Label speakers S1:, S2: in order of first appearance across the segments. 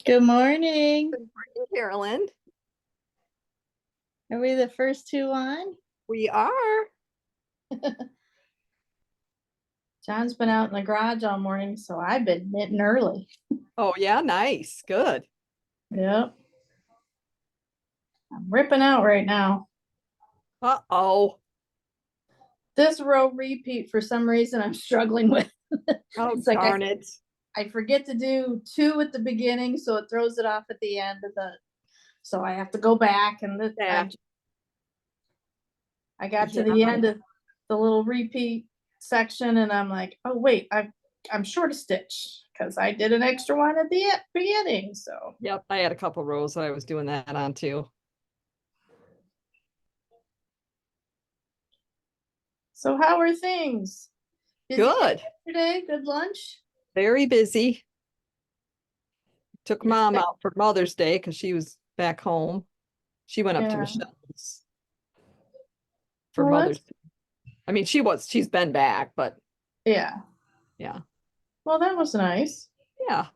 S1: Good morning.
S2: Good morning, Carolyn.
S1: Are we the first two on?
S2: We are.
S1: John's been out in the garage all morning, so I've been knitting early.
S2: Oh, yeah, nice. Good.
S1: Yep. I'm ripping out right now.
S2: Uh-oh.
S1: This row repeat for some reason I'm struggling with.
S2: Oh,
S1: It's like
S2: darn it.
S1: I forget to do 2 at the beginning, so it throws it off at the end of so I have to go back and
S2: Yeah.
S1: I got to
S2: Yeah.
S1: the end of the little repeat section and I'm like, oh wait, I'm short a stitch because I did an extra one at the beginning. So
S2: Yep, I had a couple rows that I was doing that on too.
S1: how are things? Busy
S2: Good.
S1: yesterday? Good lunch?
S2: Very busy. Took
S1: You're
S2: mom
S1: sick?
S2: out for Mother's Day because she was back home. She went up to
S1: Yeah.
S2: Michelle's for
S1: Well,
S2: Mother's Day. I mean, she's been back, but
S1: yeah.
S2: yeah.
S1: Well, that was nice.
S2: Yeah.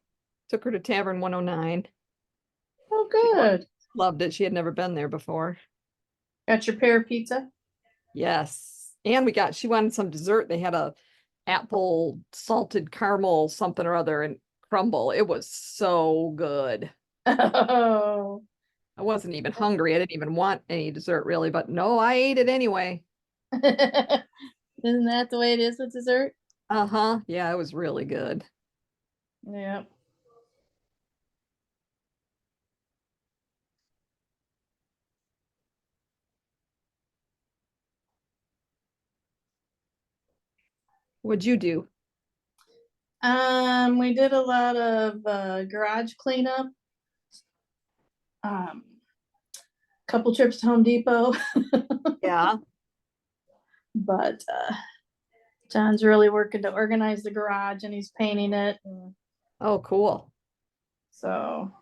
S2: Took her to Tavern 109.
S1: Oh,
S2: She
S1: good.
S2: loved it. She had never been there before.
S1: Got your pear pizza?
S2: Yes. And she wanted some dessert. They had a apple salted caramel something or other and crumble. It was so good.
S1: Oh.
S2: I wasn't even hungry. I didn't even want any dessert really, but no, I ate it anyway.
S1: Isn't that the way it is with dessert?
S2: Uh-huh. Yeah, it was really good.
S1: Yeah.
S2: What'd you do?
S1: We did a lot of garage cleanup. Couple trips to Home Depot,
S2: Yeah.
S1: but John's really working to organize the garage and he's painting it.
S2: Oh, cool.
S1: So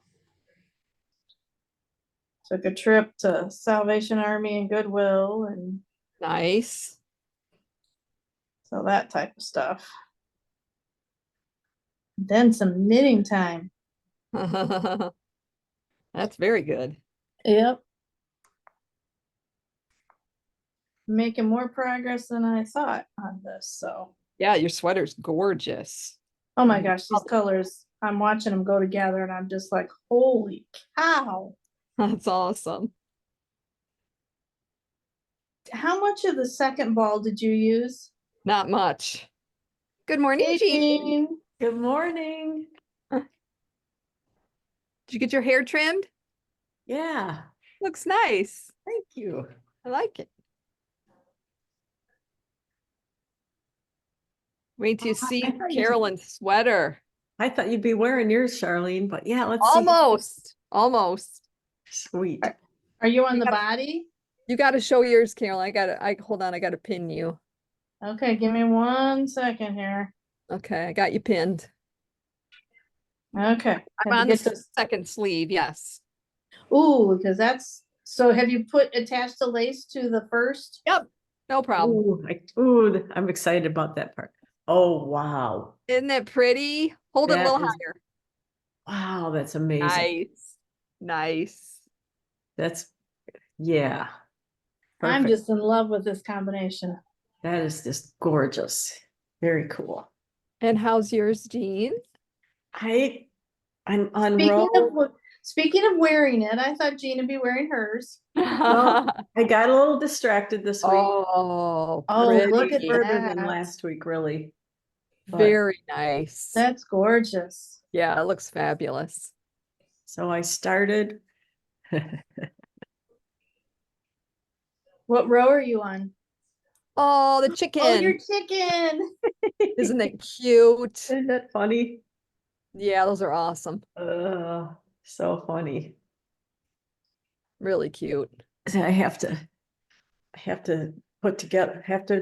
S1: took a trip to Salvation Army and Goodwill and
S2: Nice.
S1: so that type of stuff. Then some knitting time.
S2: That's very good.
S1: Yep. Making more progress than I thought on this. So,
S2: Yeah, your sweater's gorgeous.
S1: oh my gosh, these colors, I'm watching them go together and I'm just like, holy cow.
S2: That's awesome.
S1: How much of the second ball did you use?
S2: Not much. Good morning, Jean.
S1: Jean.
S3: Good morning.
S2: Did you get your hair trimmed?
S3: Yeah,
S2: Looks nice.
S3: thank you.
S2: I like it. Wait till you
S3: I
S2: see
S3: thought
S2: Carolyn's sweater.
S3: I thought you'd be wearing yours, Charlene, but yeah, let's see.
S2: Almost.
S3: Sweet.
S1: Are you on
S2: You
S1: the
S2: gotta-
S1: body?
S2: You got to show yours, Carolyn. Hold on. I got to pin you.
S1: Okay, give me 1 second here.
S2: Okay, I got you pinned.
S1: Okay.
S2: I'm on the second sleeve. Yes.
S1: Ooh, because so have you attached the lace to the first?
S2: Yep. No problem.
S3: I'm excited about that part. Oh, wow.
S2: Isn't it pretty? Hold it a
S3: That
S2: little
S3: is-
S2: higher.
S3: Wow, that's amazing.
S2: Nice.
S3: That's, yeah.
S1: I'm
S3: Perfect.
S1: just in love with this combination.
S3: That is just gorgeous. Very cool.
S2: And how's yours, Jean?
S3: I'm on
S1: Speaking
S3: row.
S1: of speaking of wearing it, I thought Jean would be wearing hers.
S3: Well, I got a little distracted this week.
S2: Oh,
S1: Oh, look at
S2: pretty.
S3: Further than
S1: that.
S3: last week, really. But-
S2: Very nice.
S1: That's gorgeous.
S2: Yeah, it looks fabulous.
S3: So I started.
S1: What row are you on?
S2: Oh, the
S1: Oh,
S2: chicken.
S1: your chicken.
S2: Isn't it cute?
S3: Isn't that funny?
S2: Yeah, those are awesome.
S3: So funny.
S2: Really cute.
S3: So I have to have to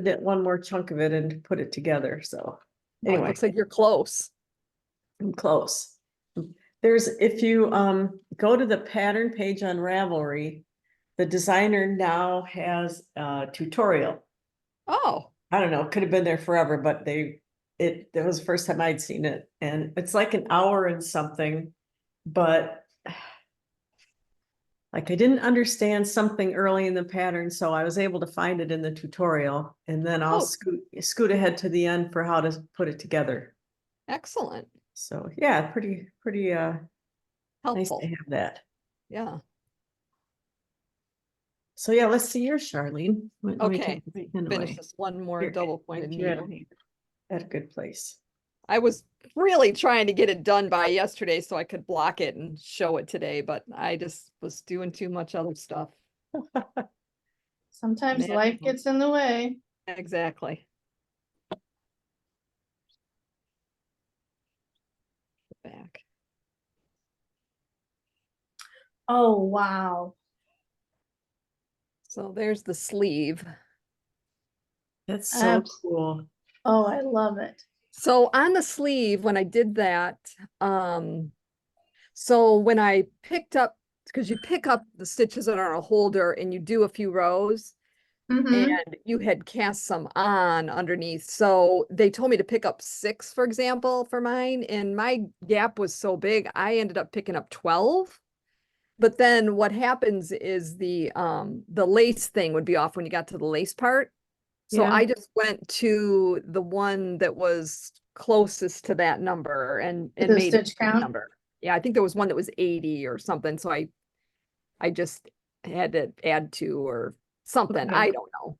S3: knit one more chunk of it and put it together. So
S2: Well, it
S3: anyway,
S2: looks like you're close.
S3: I'm close. If you go to the pattern page on Ravelry, the designer now has a tutorial.
S2: Oh,
S3: I don't know, it could have been there forever, but that was the first time I'd seen it, and it's like an hour and something, but like I didn't understand something early in the pattern, so I was able to find it in the tutorial, and then I'll
S2: Oh.
S3: scoot ahead to the end for how to put it together.
S2: Excellent.
S3: So yeah, pretty nice
S2: Helpful.
S3: to have that.
S2: Yeah.
S3: So yeah, let's see yours, Charlene. Let me
S2: Okay.
S3: take the pen
S2: Finish
S3: away.
S2: this one more
S3: Here,
S2: double pointed
S3: get you
S2: needle.
S3: at a good place.
S2: I was really trying to get it done by yesterday so I could block it and show it today, but I just was doing too much other stuff.
S1: Sometimes
S2: Man.
S1: life gets in the way.
S2: Exactly. Back.
S1: Oh, wow.
S2: So there's the sleeve.
S3: That's so cool.
S1: Oh, I love it.
S2: So on the sleeve, when I did that, so when I picked up, because you pick up the stitches that are on a holder and you do a few rows,
S1: Mhm.
S2: and you had cast some on underneath. So they told me to pick up 6, for example, for mine, and my gap was so big, I ended up picking up 12. But then what happens is the lace thing would be off when you got to the lace part. So
S3: Yeah.
S2: I just went to the one that was closest to that number and
S1: The
S2: made it
S1: stitch
S2: that
S1: count?
S2: number. Yeah, I think there was one that was 80 or something. So I just had to add 2 or something.
S3: Okay.
S2: I don't know.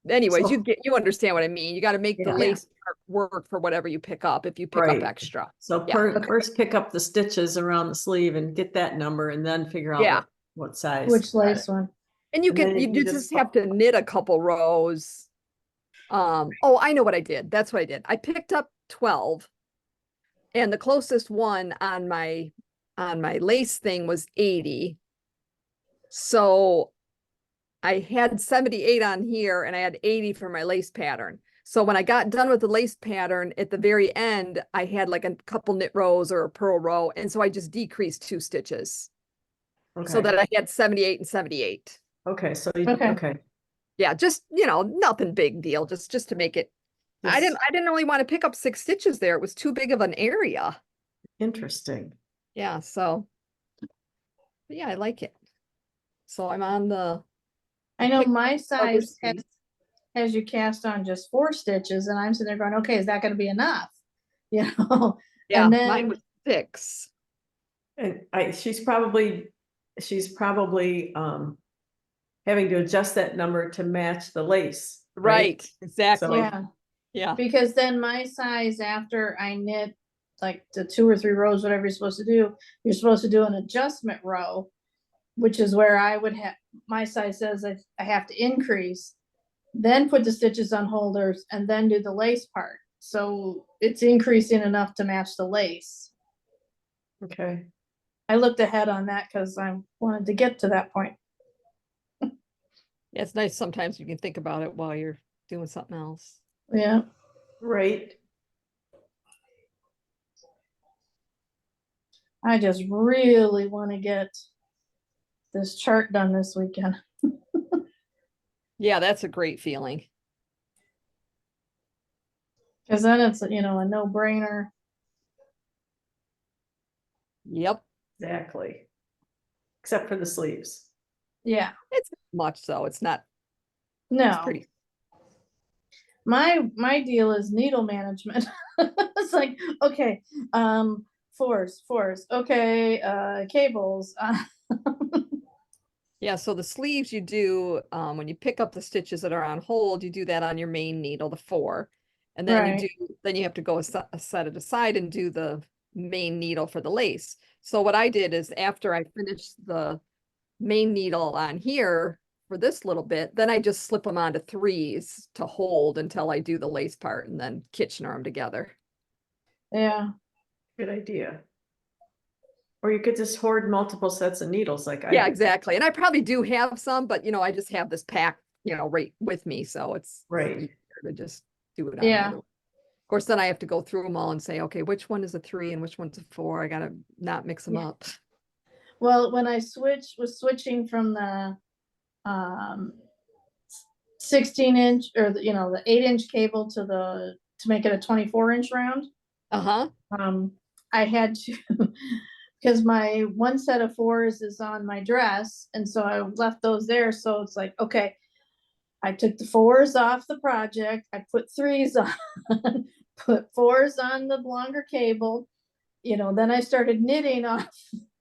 S2: Anyways,
S3: So-
S2: you understand what I mean. You got to make the
S3: Yeah.
S2: lace part work for whatever you pick up if you pick
S3: Right.
S2: up extra.
S3: So
S2: Yeah.
S1: Okay.
S3: first pick up the stitches around the sleeve and get that number, and then figure out
S2: Yeah.
S3: what size.
S1: Which
S3: Got
S1: lace
S3: it.
S1: one?
S2: And you
S3: And
S2: can
S3: then
S2: you just have to knit a couple rows. Oh, I know what I did. That's what I did. I picked up 12, and the closest one on my lace thing was 80. So I had 78 on here and I had 80 for my lace pattern. So when I got done with the lace pattern at the very end, I had like a couple knit rows or a purl row. And so I just decreased 2 stitches so
S3: Okay.
S2: that I had 78 and 78.
S3: Okay. So
S1: Okay.
S3: okay.
S2: Yeah, just, nothing big deal, just to make it. I
S3: Just
S2: didn't really want to pick up 6 stitches there. It was too big of an area.
S3: interesting.
S2: Yeah, so yeah, I like it. So I'm on
S1: I know
S2: picked
S1: my size
S2: sleeve.
S1: has you cast on just 4 stitches, and I'm sitting there going, okay, is that gonna be enough? You know,
S2: Yeah,
S1: and
S2: mine
S1: then,
S2: was 6.
S3: And she's probably having to adjust that number to match the lace.
S2: Right, exactly.
S1: yeah,
S2: Yeah.
S1: because then my size, after I knit like the 2 or 3 rows, whatever you're supposed to do, you're supposed to do an adjustment row, which is where I would have, my size says I have to increase, then put the stitches on holders, and then do the lace part. So it's increasing enough to match the lace.
S3: Okay.
S1: I looked ahead on that because I wanted to get to that point.
S2: Yeah, it's nice sometimes you can think about it while you're doing something else.
S1: Yeah.
S3: Right.
S1: I just really want to get this chart done this weekend.
S2: Yeah, that's a great feeling.
S1: Because then it's, a no-brainer.
S2: Yep.
S3: Exactly. Except for the sleeves.
S1: Yeah.
S2: It's much so. It's not, it's
S1: No.
S2: pretty.
S1: My deal is needle management. It's like, okay, fours, okay, cables.
S2: Yeah, so the sleeves you do, when you pick up the stitches that are on hold, you do that on your main needle, the 4. And then
S1: Right.
S2: then you have to go set it aside and do the main needle for the lace. So what I did is after I finished the main needle on here for this little bit, then I just slip them onto 3s to hold until I do the lace part and then Kitchener them together.
S1: Yeah.
S3: Good idea. Or you could just hoard multiple sets of needles like I
S2: Yeah,
S3: do.
S2: exactly. And I probably do have some, but I just have this pack, right with me. So it's
S3: Right.
S2: easier to just do it on
S1: Yeah.
S2: another one. Of course, then I have to go through them all and say, okay, which one is a 3 and which one's a 4? I gotta not mix them
S1: Yeah.
S2: up.
S1: Well, when I was switching from the 16-inch or the 8-inch cable to to make it a 24-inch round.
S2: Uh-huh.
S1: I had to, because my one set of 4s is on my dress, and so I left those there, so it's like, okay, I took the 4s off the project, I put 3s on, put 4s on the longer cable, then I started knitting off.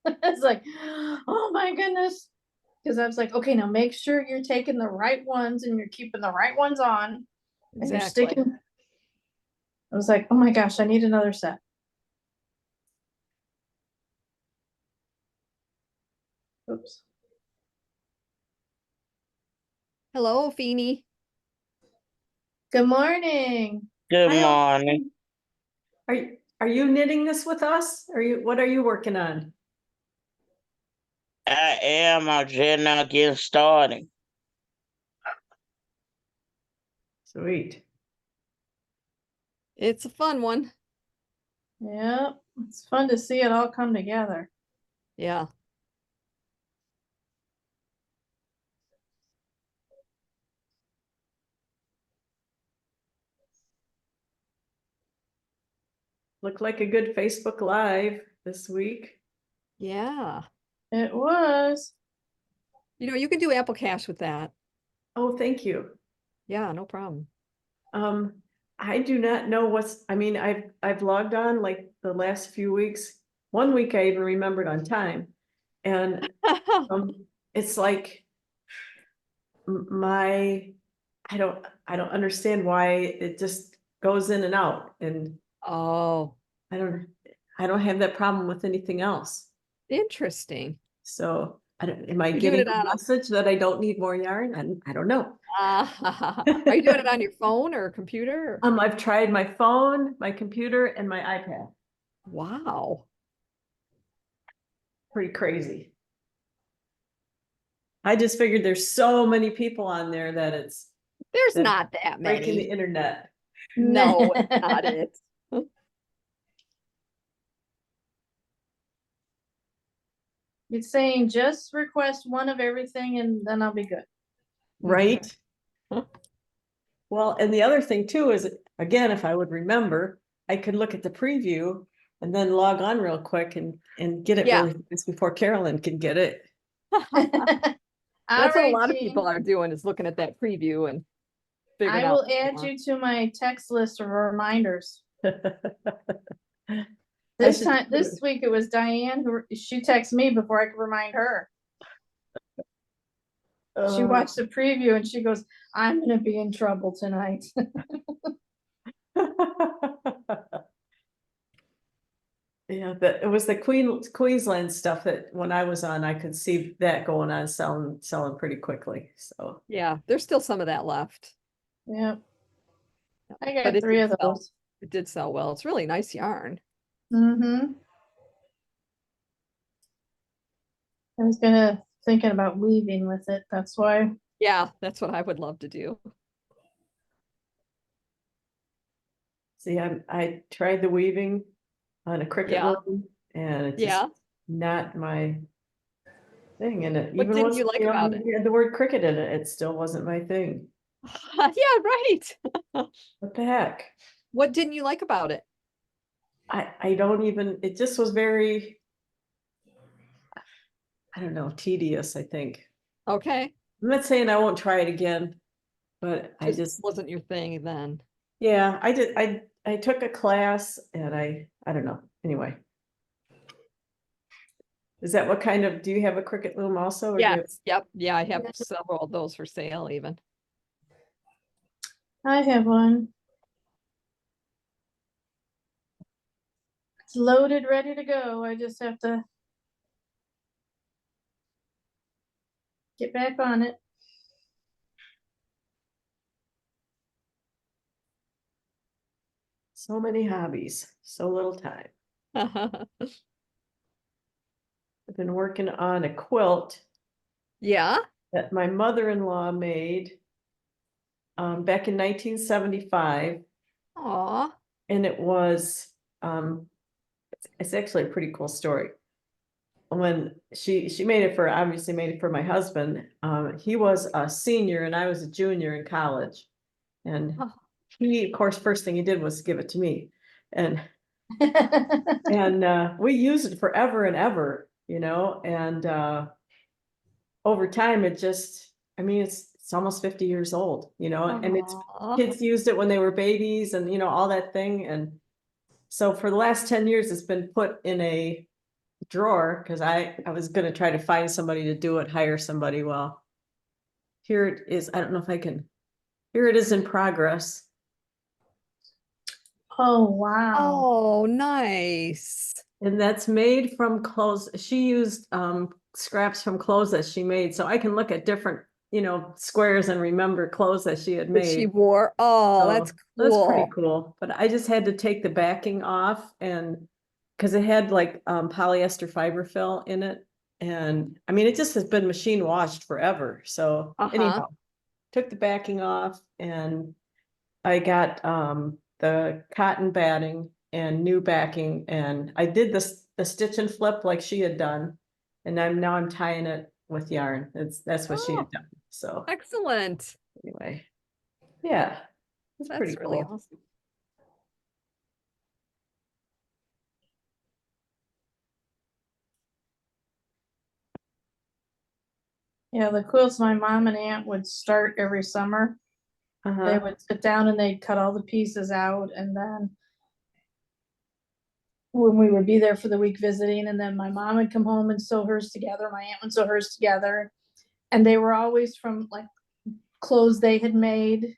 S1: It's like, oh my goodness. Because I was like, okay, now make sure you're taking the right ones and you're keeping the right ones on. And you're
S2: Exactly.
S1: sticking. I was like, oh my gosh, I need another set. Oops.
S2: Hello, Feeny.
S1: Good morning.
S4: Good
S3: Hi,
S4: morning.
S3: Are you knitting this with us? What are you working on?
S4: I am. I'm just now getting started.
S3: Sweet.
S2: It's a fun one.
S1: Yeah, it's fun to see it all come together.
S2: Yeah.
S3: Looked like a good Facebook Live this week.
S2: Yeah.
S1: It was.
S2: You can do Apple Cash with that.
S3: Oh, thank you.
S2: Yeah, no problem.
S3: I do not know I've logged on like the last few weeks. One week I even remembered on time. And it's like I don't understand why it just goes in and out, and
S2: Oh,
S3: I don't have that problem with anything else.
S2: interesting.
S3: So am I
S2: You're doing
S3: getting
S2: it
S3: a
S2: on
S3: message that I don't need more yarn? And I don't know.
S2: Are you doing it on your phone or computer?
S3: I've tried my phone, my computer, and my iPad.
S2: Wow.
S3: Pretty crazy. I just figured there's so many people on there that it's
S2: There's
S3: That's
S2: not that
S3: breaking the
S2: many.
S3: internet.
S2: No, it's not it.
S1: It's saying just request one of everything and then I'll be good.
S3: Right? Well, and the other thing too is, again, if I would remember, I could look at the preview and then log on real quick and get it
S2: Yeah.
S3: really fast before Carolyn can get it.
S2: That's what a
S1: Alright,
S2: lot of
S1: Jean,
S2: people are doing, is looking at that preview and figuring
S1: I
S2: out.
S1: will add you to my text list of reminders. This week it was Diane she texted me before I could remind her. She watched the preview and she goes, I'm gonna be in trouble tonight.
S3: Yeah, but it was the Queensland stuff that when I was on, I could see that going on, selling pretty quickly. So
S2: Yeah, there's still some of that left.
S1: Yeah. I
S2: But
S1: got 3 of those.
S2: It did sell well. It's really nice yarn.
S1: Mm-hmm. I was thinking about weaving with it, that's why.
S2: Yeah, that's what I would love to do.
S3: see, I tried the weaving on a Cricut
S2: Yeah.
S3: loom, and it's
S2: Yeah.
S3: just not my thing. And it
S2: What
S3: even
S2: didn't
S3: was,
S2: you like about it?
S3: had the word cricket in it, it still wasn't my thing.
S2: Yeah, right.
S3: What the heck?
S2: What didn't you like about it?
S3: I don't even, it just was very, I don't know, tedious, I think.
S2: Okay.
S3: I'm not saying I won't try it again, but I just,
S2: wasn't your thing then.
S3: yeah, I took a class and I don't know. Anyway. Is that what kind of, do you have a Cricut loom also? Or do you have-
S2: Yes. Yep. Yeah, I have several of those for sale even.
S1: I have one. It's loaded, ready to go. I just have to get back on it.
S3: So many hobbies, so little time. I've been working on a quilt
S2: Yeah.
S3: that my mother-in-law made back in 1975.
S2: Aw.
S3: And it was, it's actually a pretty cool story. When she obviously made it for my husband. He was a senior and I was a junior in college. And
S2: Oh.
S3: he, of course, first thing he did was give it to me. And we used it forever and ever, you know, and over time it just, I mean, it's almost 50 years old, you know, and it's
S2: Aw.
S3: kids used it when they were babies and, you know, all that thing. And so for the last 10 years, it's been put in a drawer because I was gonna try to find somebody to do it, hire somebody. Well, here it is. I don't know if I can, here it is in progress.
S1: Oh, wow.
S2: Oh, nice.
S3: And that's made from clothes. She used scraps from clothes that she made. So I can look at different, you know, squares and remember clothes that she had
S2: That she
S3: made.
S2: wore. Oh,
S3: So
S2: that's
S3: that's pretty
S2: cool.
S3: cool. But I just had to take the backing off and because it had like polyester fiber fill in it. And I mean, it just has been machine washed forever. So
S2: Uh-huh.
S3: anyhow, took the backing off and I got the cotton batting and new backing and I did this the stitch and flip like she had done. And I'm tying it with yarn. That's what she
S2: Oh,
S3: had done. So
S2: excellent.
S3: anyway, yeah, it's pretty
S2: That's really
S3: cool.
S2: awesome.
S1: Yeah, the quilts my mom and aunt would start every summer. They
S3: Uh-huh.
S1: would sit down and they'd cut all the pieces out, and then when we would be there for the week visiting, and then my mom would come home and sew hers together, my aunt would sew hers together. And they were always from like clothes they had made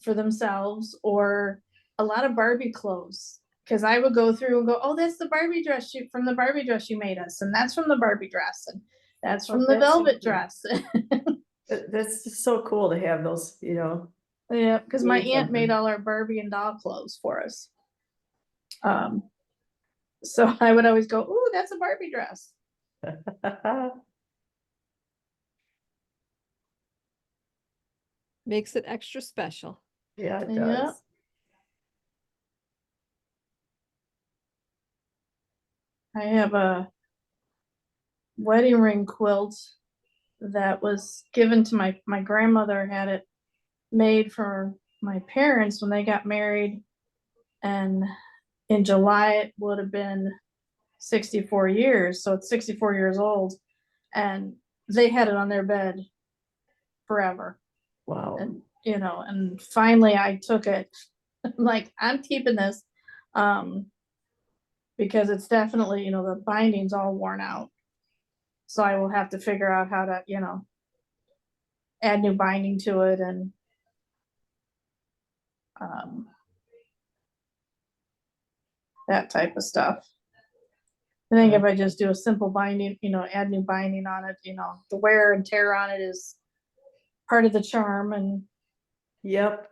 S1: for themselves or a lot of Barbie clothes. Cause I would go through and go, oh, that's the Barbie dress you from the Barbie dress you made us, and that's from the Barbie dress, and that's
S3: Oh,
S1: from the
S3: that's so
S1: velvet
S3: cool.
S1: dress.
S3: That's just so cool to have those, you know.
S1: Yeah, because my
S3: Mean
S1: aunt made
S3: something.
S1: all our Barbie and doll clothes for us. Um, so I would always go, ooh, that's a Barbie dress.
S2: Makes it extra special.
S3: Yeah, it
S1: Yeah.
S3: does.
S1: I have a wedding ring quilt that was given to my grandmother, had it made for my parents when they got married, and in July it would have been 64 years, so it's 64 years old, and they had it on their bed forever.
S3: Wow.
S1: And you know, and finally I took it. Like, I'm keeping this because it's definitely, you know, the binding's all worn out, so I will have to figure out how to, you know, add new binding to it and um, that type of stuff. I think if I just do a simple binding, you know, add new binding on it, you know, the wear and tear on it is part of the charm and
S3: Yep.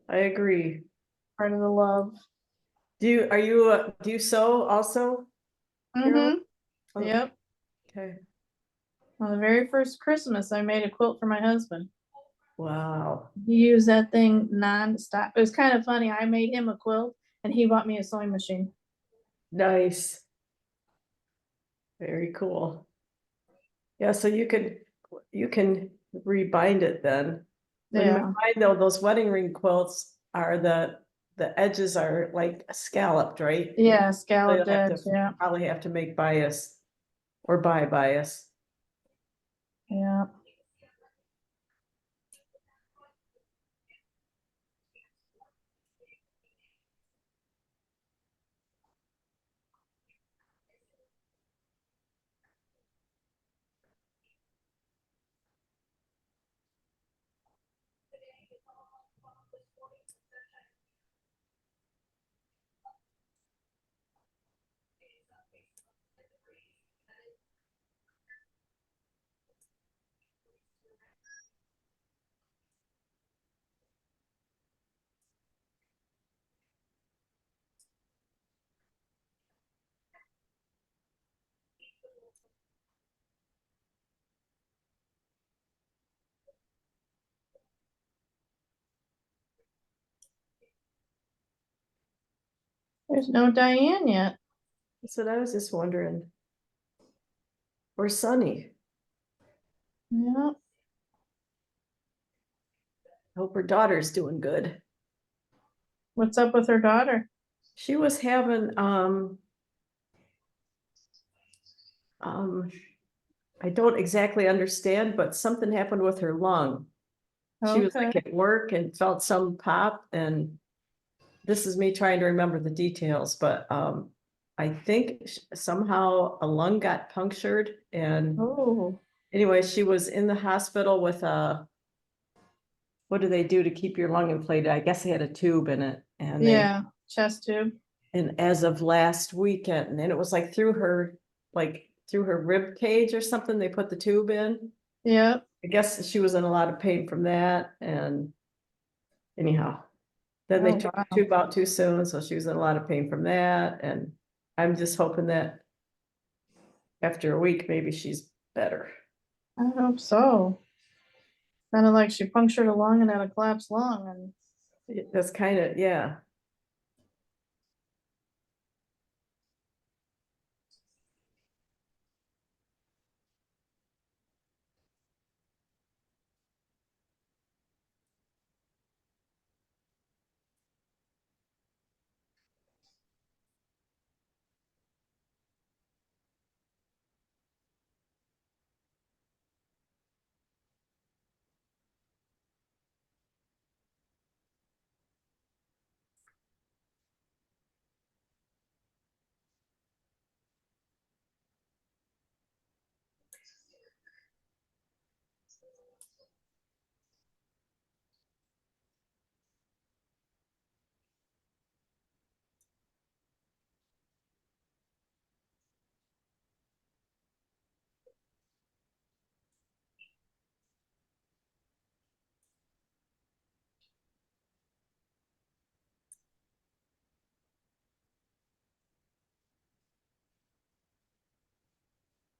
S3: I agree.
S1: part of the love.
S3: Do you sew also, Carol?
S1: Mm-hmm. Yep.
S3: Okay.
S1: On the very first Christmas, I made a quilt for my husband.
S3: Wow.
S1: He used that thing nonstop. It was kind of funny. I made him a quilt and he bought me a sewing machine.
S3: Nice. Very cool. Yeah, so you can rebind it then. When
S1: Yeah.
S3: I know those wedding ring quilts are the edges are like scalloped, right?
S1: Yeah,
S3: So you'll
S1: scalloped
S3: have
S1: edge.
S3: to
S1: Yeah.
S3: probably have to make bias or buy bias.
S1: Yeah. There's no Diane yet.
S3: So I was just wondering. Where's Sunny?
S1: Yeah.
S3: Hope her daughter's doing good.
S1: What's up with her daughter?
S3: She was having, I don't exactly understand, but something happened with her lung. She was like
S1: Okay.
S3: at work and felt some pop, and this is me trying to remember the details, but I think somehow a lung got punctured, and
S1: Oh,
S3: anyway, she was in the hospital with a, what do they do to keep your lung inflated? I guess they had a tube in it, and
S1: yeah, chest tube.
S3: and as of last weekend, and it was like through her rib cage or something, they put the tube in.
S1: Yep.
S3: I guess she was in a lot of pain from that, and anyhow, then they
S1: Oh,
S3: took the
S1: wow.
S3: tube out too soon, so she was in a lot of pain from that, and I'm just hoping that after a week, maybe she's better.
S1: I hope so. Kind of like she punctured a lung and had a collapsed lung, and
S3: That's kind of, yeah.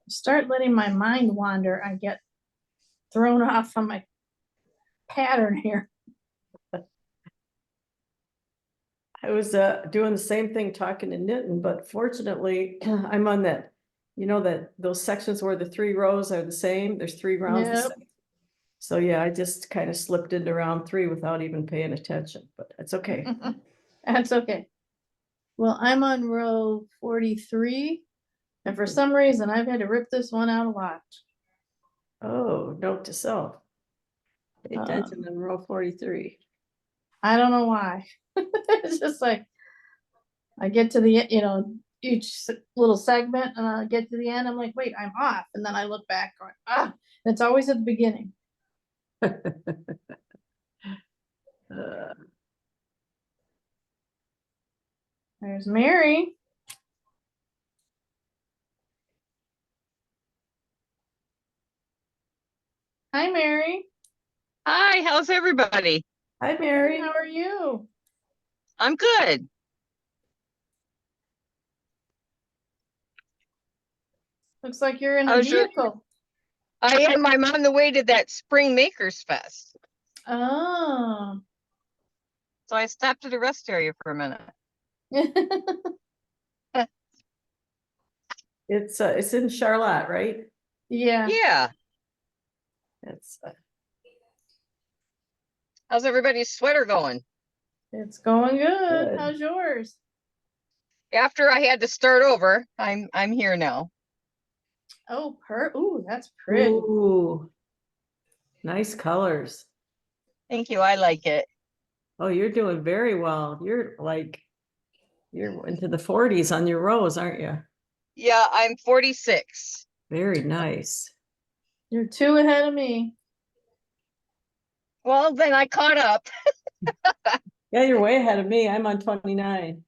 S1: start letting my mind wander. I get thrown off on my pattern here.
S3: I was doing the same thing, talking and knitting, but fortunately, I'm on that, that those sections where the 3 rows are the same, there's 3 rounds. the
S1: Yep.
S3: same. So yeah, I just kind of slipped into round 3 without even paying attention, but it's okay.
S1: That's okay. Well, I'm on row 43, and for some reason, I've had to rip this one out a lot.
S3: Oh, note to self. Pay attention
S1: Um,
S3: in row 43.
S1: I don't know why. It's just like, I get to the, each little segment, and I get to the end, I'm like, wait, I'm off, and then I look back, going, and it's always at the beginning.
S3: Uh,
S1: There's Mary. Hi, Mary.
S5: Hi, how's everybody?
S3: Hi, Mary.
S1: How are you?
S5: I'm good.
S1: Looks like you're in a
S5: How's your-
S1: vehicle.
S5: I'm on the way to that Spring Makers Fest.
S1: Oh.
S5: So I stopped at a rest area for a minute.
S3: It's in Charlotte, right?
S1: Yeah,
S5: Yeah.
S3: It's
S5: How's everybody's sweater going?
S1: it's going good.
S3: Good.
S1: How's yours?
S5: After I had to start over, I'm here now.
S1: Oh, ooh, that's pretty.
S3: Ooh, nice colors.
S5: Thank you. I like it.
S3: Oh, you're doing very well. You're into the 40s on your rows, aren't you?
S5: Yeah, I'm 46.
S3: Very nice.
S1: You're 2 ahead of me.
S5: Well, then I caught up.
S3: Yeah, you're way ahead of me. I'm on 29.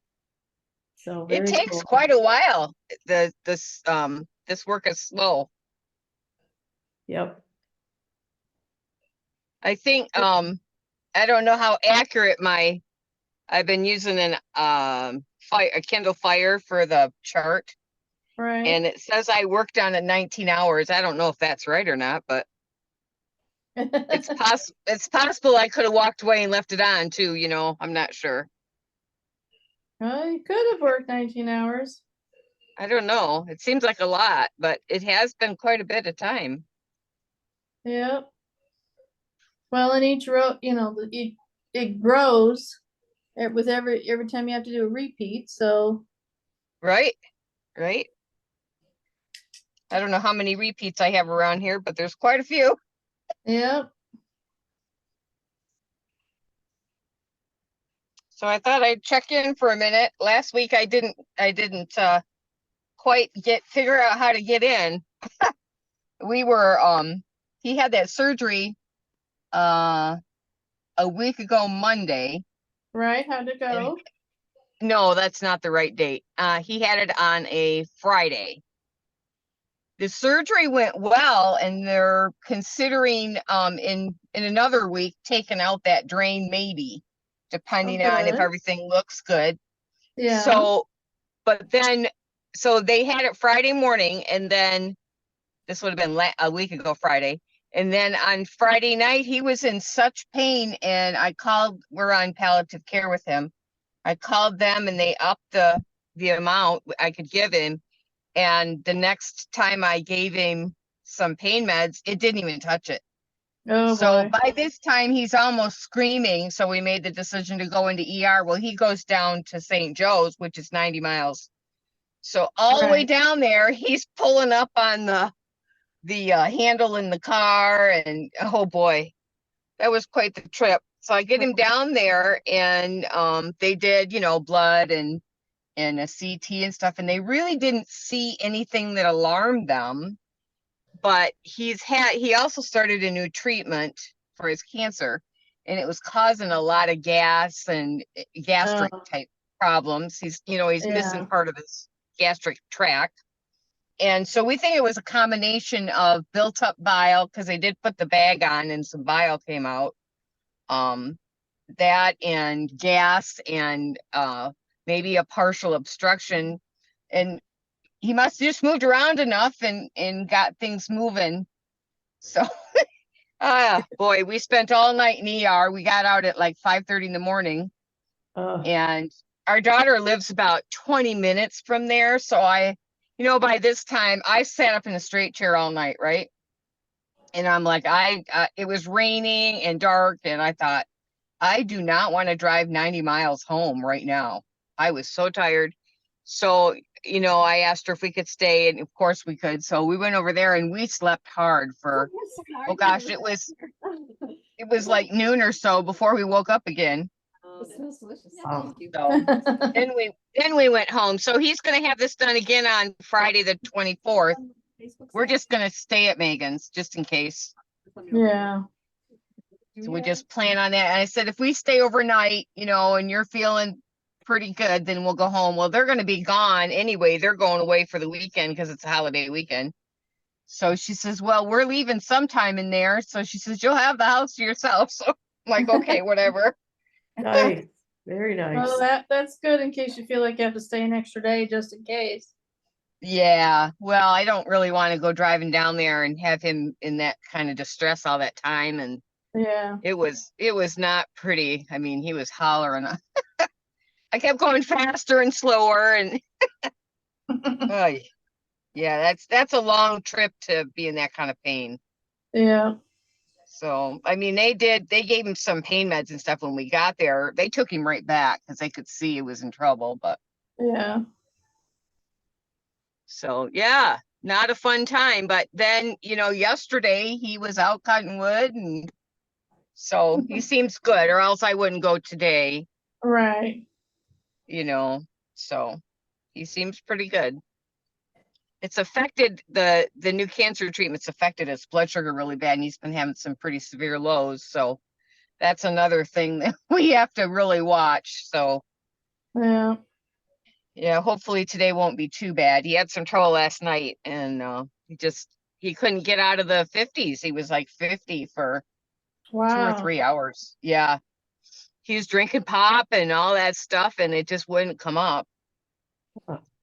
S3: So
S5: It
S3: very
S5: takes
S3: cool.
S5: quite a while. This work is slow.
S3: Yep.
S5: I think I don't know how accurate I've been using a Kindle Fire for the chart.
S1: Right.
S5: And it says I worked on it 19 hours. I don't know if that's right or not, but it's possible I could have walked away and left it on too, I'm not sure.
S1: Well, you could have worked 19 hours.
S5: I don't know. It seems like a lot, but it has been quite a bit of time.
S1: Yep. Well, in each row, you know, it grows with every time you have to do a repeat, so.
S5: Right, right. I don't know how many repeats I have around here, but there's quite a few.
S1: Yep.
S5: So I thought I'd check in for a minute. Last week I didn't quite figure out how to get in. We were he had that surgery a week ago Monday.
S1: Right, how'd it go?
S5: No, that's not the right date. He had it on a Friday. The surgery went well, and they're considering in another week taking out that drain, maybe, depending on if
S1: Okay.
S5: everything looks good.
S1: Yeah,
S5: So, but then, so they had it Friday morning, and then this would have been a week ago Friday. And then on Friday night, he was in such pain, and I called. We're on palliative care with him. I called them, and they upped the amount I could give him. And the next time I gave him some pain meds, it didn't even touch it.
S1: oh
S5: So
S1: boy,
S5: by this time, he's almost screaming. So we made the decision to go into ER. Well, he goes down to St. Joe's, which is 90 miles. So all the way
S1: right.
S5: down there, he's pulling up on the handle in the car, and oh boy, that was quite the trip. So I get him down there, and they did, blood and a CT and stuff, and they really didn't see anything that alarmed them. But he also started a new treatment for his cancer, and it was causing a lot of gas and gastric
S1: Oh,
S5: type problems. He's missing
S1: yeah,
S5: part of his gastric tract. And so we think it was a combination of built up bile, because they did put the bag on and some bile came out. That and gas and maybe a partial obstruction. And he must have just moved around enough and got things moving. So boy, we spent all night in ER. We got out at like 5:30 in the morning.
S3: Uh,
S5: And our daughter lives about 20 minutes from there. So by this time I sat up in a straight chair all night, right? And I'm like, it was raining and dark, and I thought, I do not want to drive 90 miles home right now. I was so tired. So, I asked her if we could stay, and of course we could. So we went over there and we slept hard for, oh gosh, it was like noon or so before we woke up again.
S2: It smells delicious.
S3: Wow.
S2: Thank you.
S5: So then we went home. So he's going to have this done again on Friday the 24th. We're just going to stay at Megan's just in case.
S1: yeah,
S5: So we just plan on that. And I said, if we stay overnight, and you're feeling pretty good, then we'll go home. Well, they're going to be gone anyway. They're going away for the weekend because it's a holiday weekend. So she says, well, we're leaving sometime in there. So she says, you'll have the house to yourself. So I'm like, okay, whatever.
S3: nice, very nice.
S1: well, that's good in case you feel like you have to stay an extra day, just in case.
S5: Yeah. Well, I don't really want to go driving down there and have him in that kind of distress all that time. And
S1: Yeah,
S5: it was not pretty. I mean, he was hollering. I kept going faster and slower, and oh, yeah, that's a long trip to be in that kind of pain.
S1: yeah,
S5: So, I mean, they gave him some pain meds and stuff when we got there. They took him right back because they could see he was in trouble. But
S1: yeah.
S5: so, yeah, not a fun time. But then, yesterday he was out cutting wood, and so he seems good, or else I wouldn't go today,
S1: Right.
S5: so he seems pretty good. It's affected the new cancer treatment's affected his blood sugar really bad, and he's been having some pretty severe lows. So that's another thing that we have to really watch. So
S1: Yeah.
S5: yeah, hopefully today won't be too bad. He had some trouble last night, and he couldn't get out of the 50s. He was like 50 for 2 or
S1: Wow.
S5: 3 hours. Yeah. He was drinking pop and all that stuff, and it just wouldn't come up.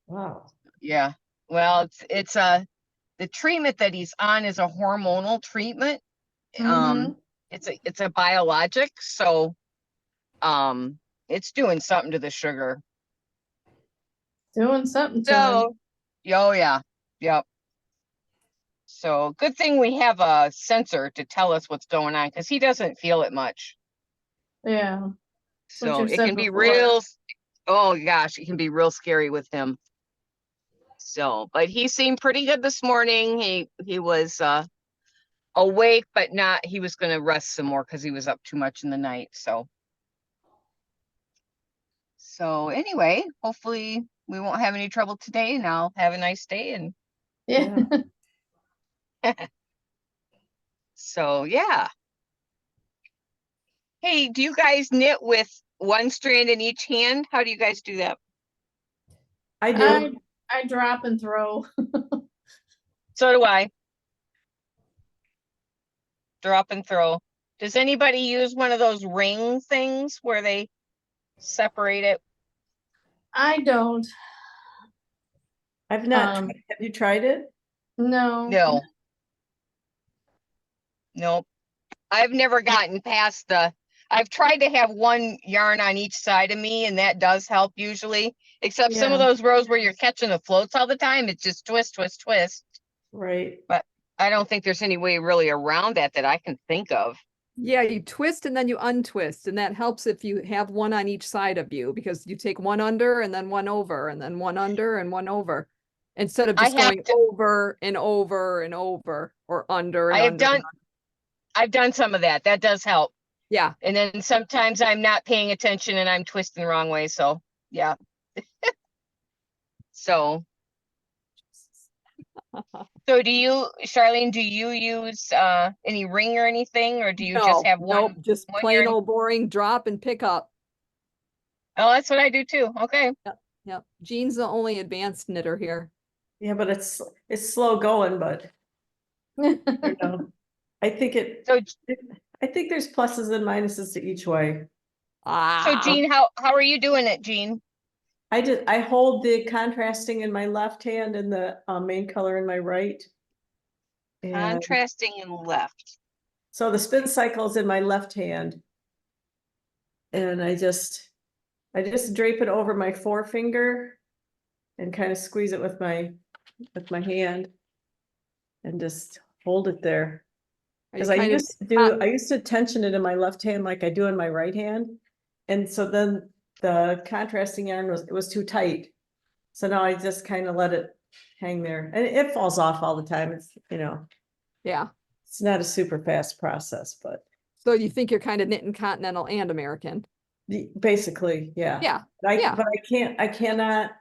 S3: Wow.
S5: Yeah. Well, it's the treatment that he's on is a hormonal treatment.
S1: Mm-hmm.
S5: It's a biologic, so it's doing something to the sugar.
S1: Doing something to him.
S5: So, oh yeah, yep. So good thing we have a sensor to tell us what's going on because he doesn't feel it much.
S1: Yeah. What
S5: So
S1: you've
S5: it
S1: said
S5: can be
S1: before.
S5: real, oh gosh, it can be real scary with him. So, but he seemed pretty good this morning. He was awake, but not, he was gonna rest some more because he was up too much in the night. So anyway, hopefully we won't have any trouble today and I'll have a nice day. And
S1: Yeah.
S5: so, yeah. Hey, do you guys knit with one strand in each hand? How do you guys do that?
S3: I do.
S1: I drop and throw.
S5: So do I. Drop and throw. Does anybody use one of those ring things where they separate it?
S1: I don't.
S3: I've not,
S1: Um,
S3: have you tried it?
S1: No.
S5: No. Nope. I've never gotten past I've tried to have one yarn on each side of me, and that does help usually. Except some of
S1: Yeah.
S5: those rows where you're catching the floats all the time, it's just twist, twist, twist.
S3: Right.
S5: I don't think there's any way really around that I can think of.
S2: Yeah, you twist and then you untwist, and that helps if you have one on each side of you because you take one under and then one over and then one under and one over instead of
S5: I
S2: just
S5: have
S2: going
S5: to-
S2: over and over and over or under and under.
S5: I've done some of that. That does help.
S2: Yeah.
S5: And then sometimes I'm not paying attention and I'm twisting the wrong way. So yeah. So do you, Charlene, do you use any ring or anything, or do you just
S2: No,
S5: have
S2: nope,
S5: one?
S2: just
S5: one
S2: plain
S5: yarn?
S2: old boring drop and pick up.
S5: Oh, that's what I do too. Okay.
S2: Yep. Jean's the only advanced knitter here.
S3: Yeah, but it's slow going, but I don't know. I think
S5: So
S3: I think there's pluses and minuses to each way.
S2: Ah,
S5: Jean, how are you doing it, Jean?
S3: I hold the contrasting in my left hand and the main color in my right. And
S5: Contrasting and left.
S3: so the spin cycle is in my left hand. And I just drape it over my forefinger and kind of squeeze it with my hand and just hold it there.
S2: are you
S3: Because
S2: kind of
S3: I used to tension it in my left hand like I do in my right hand. And so then the contrasting yarn was too tight. So now I just kind of let it hang there. And it falls off all the time. It's,
S2: yeah.
S3: it's not a super fast process, but
S2: So you think you're kind of knitting continental and American?
S3: basically, yeah.
S2: Yeah.
S3: But
S2: yeah.
S3: I cannot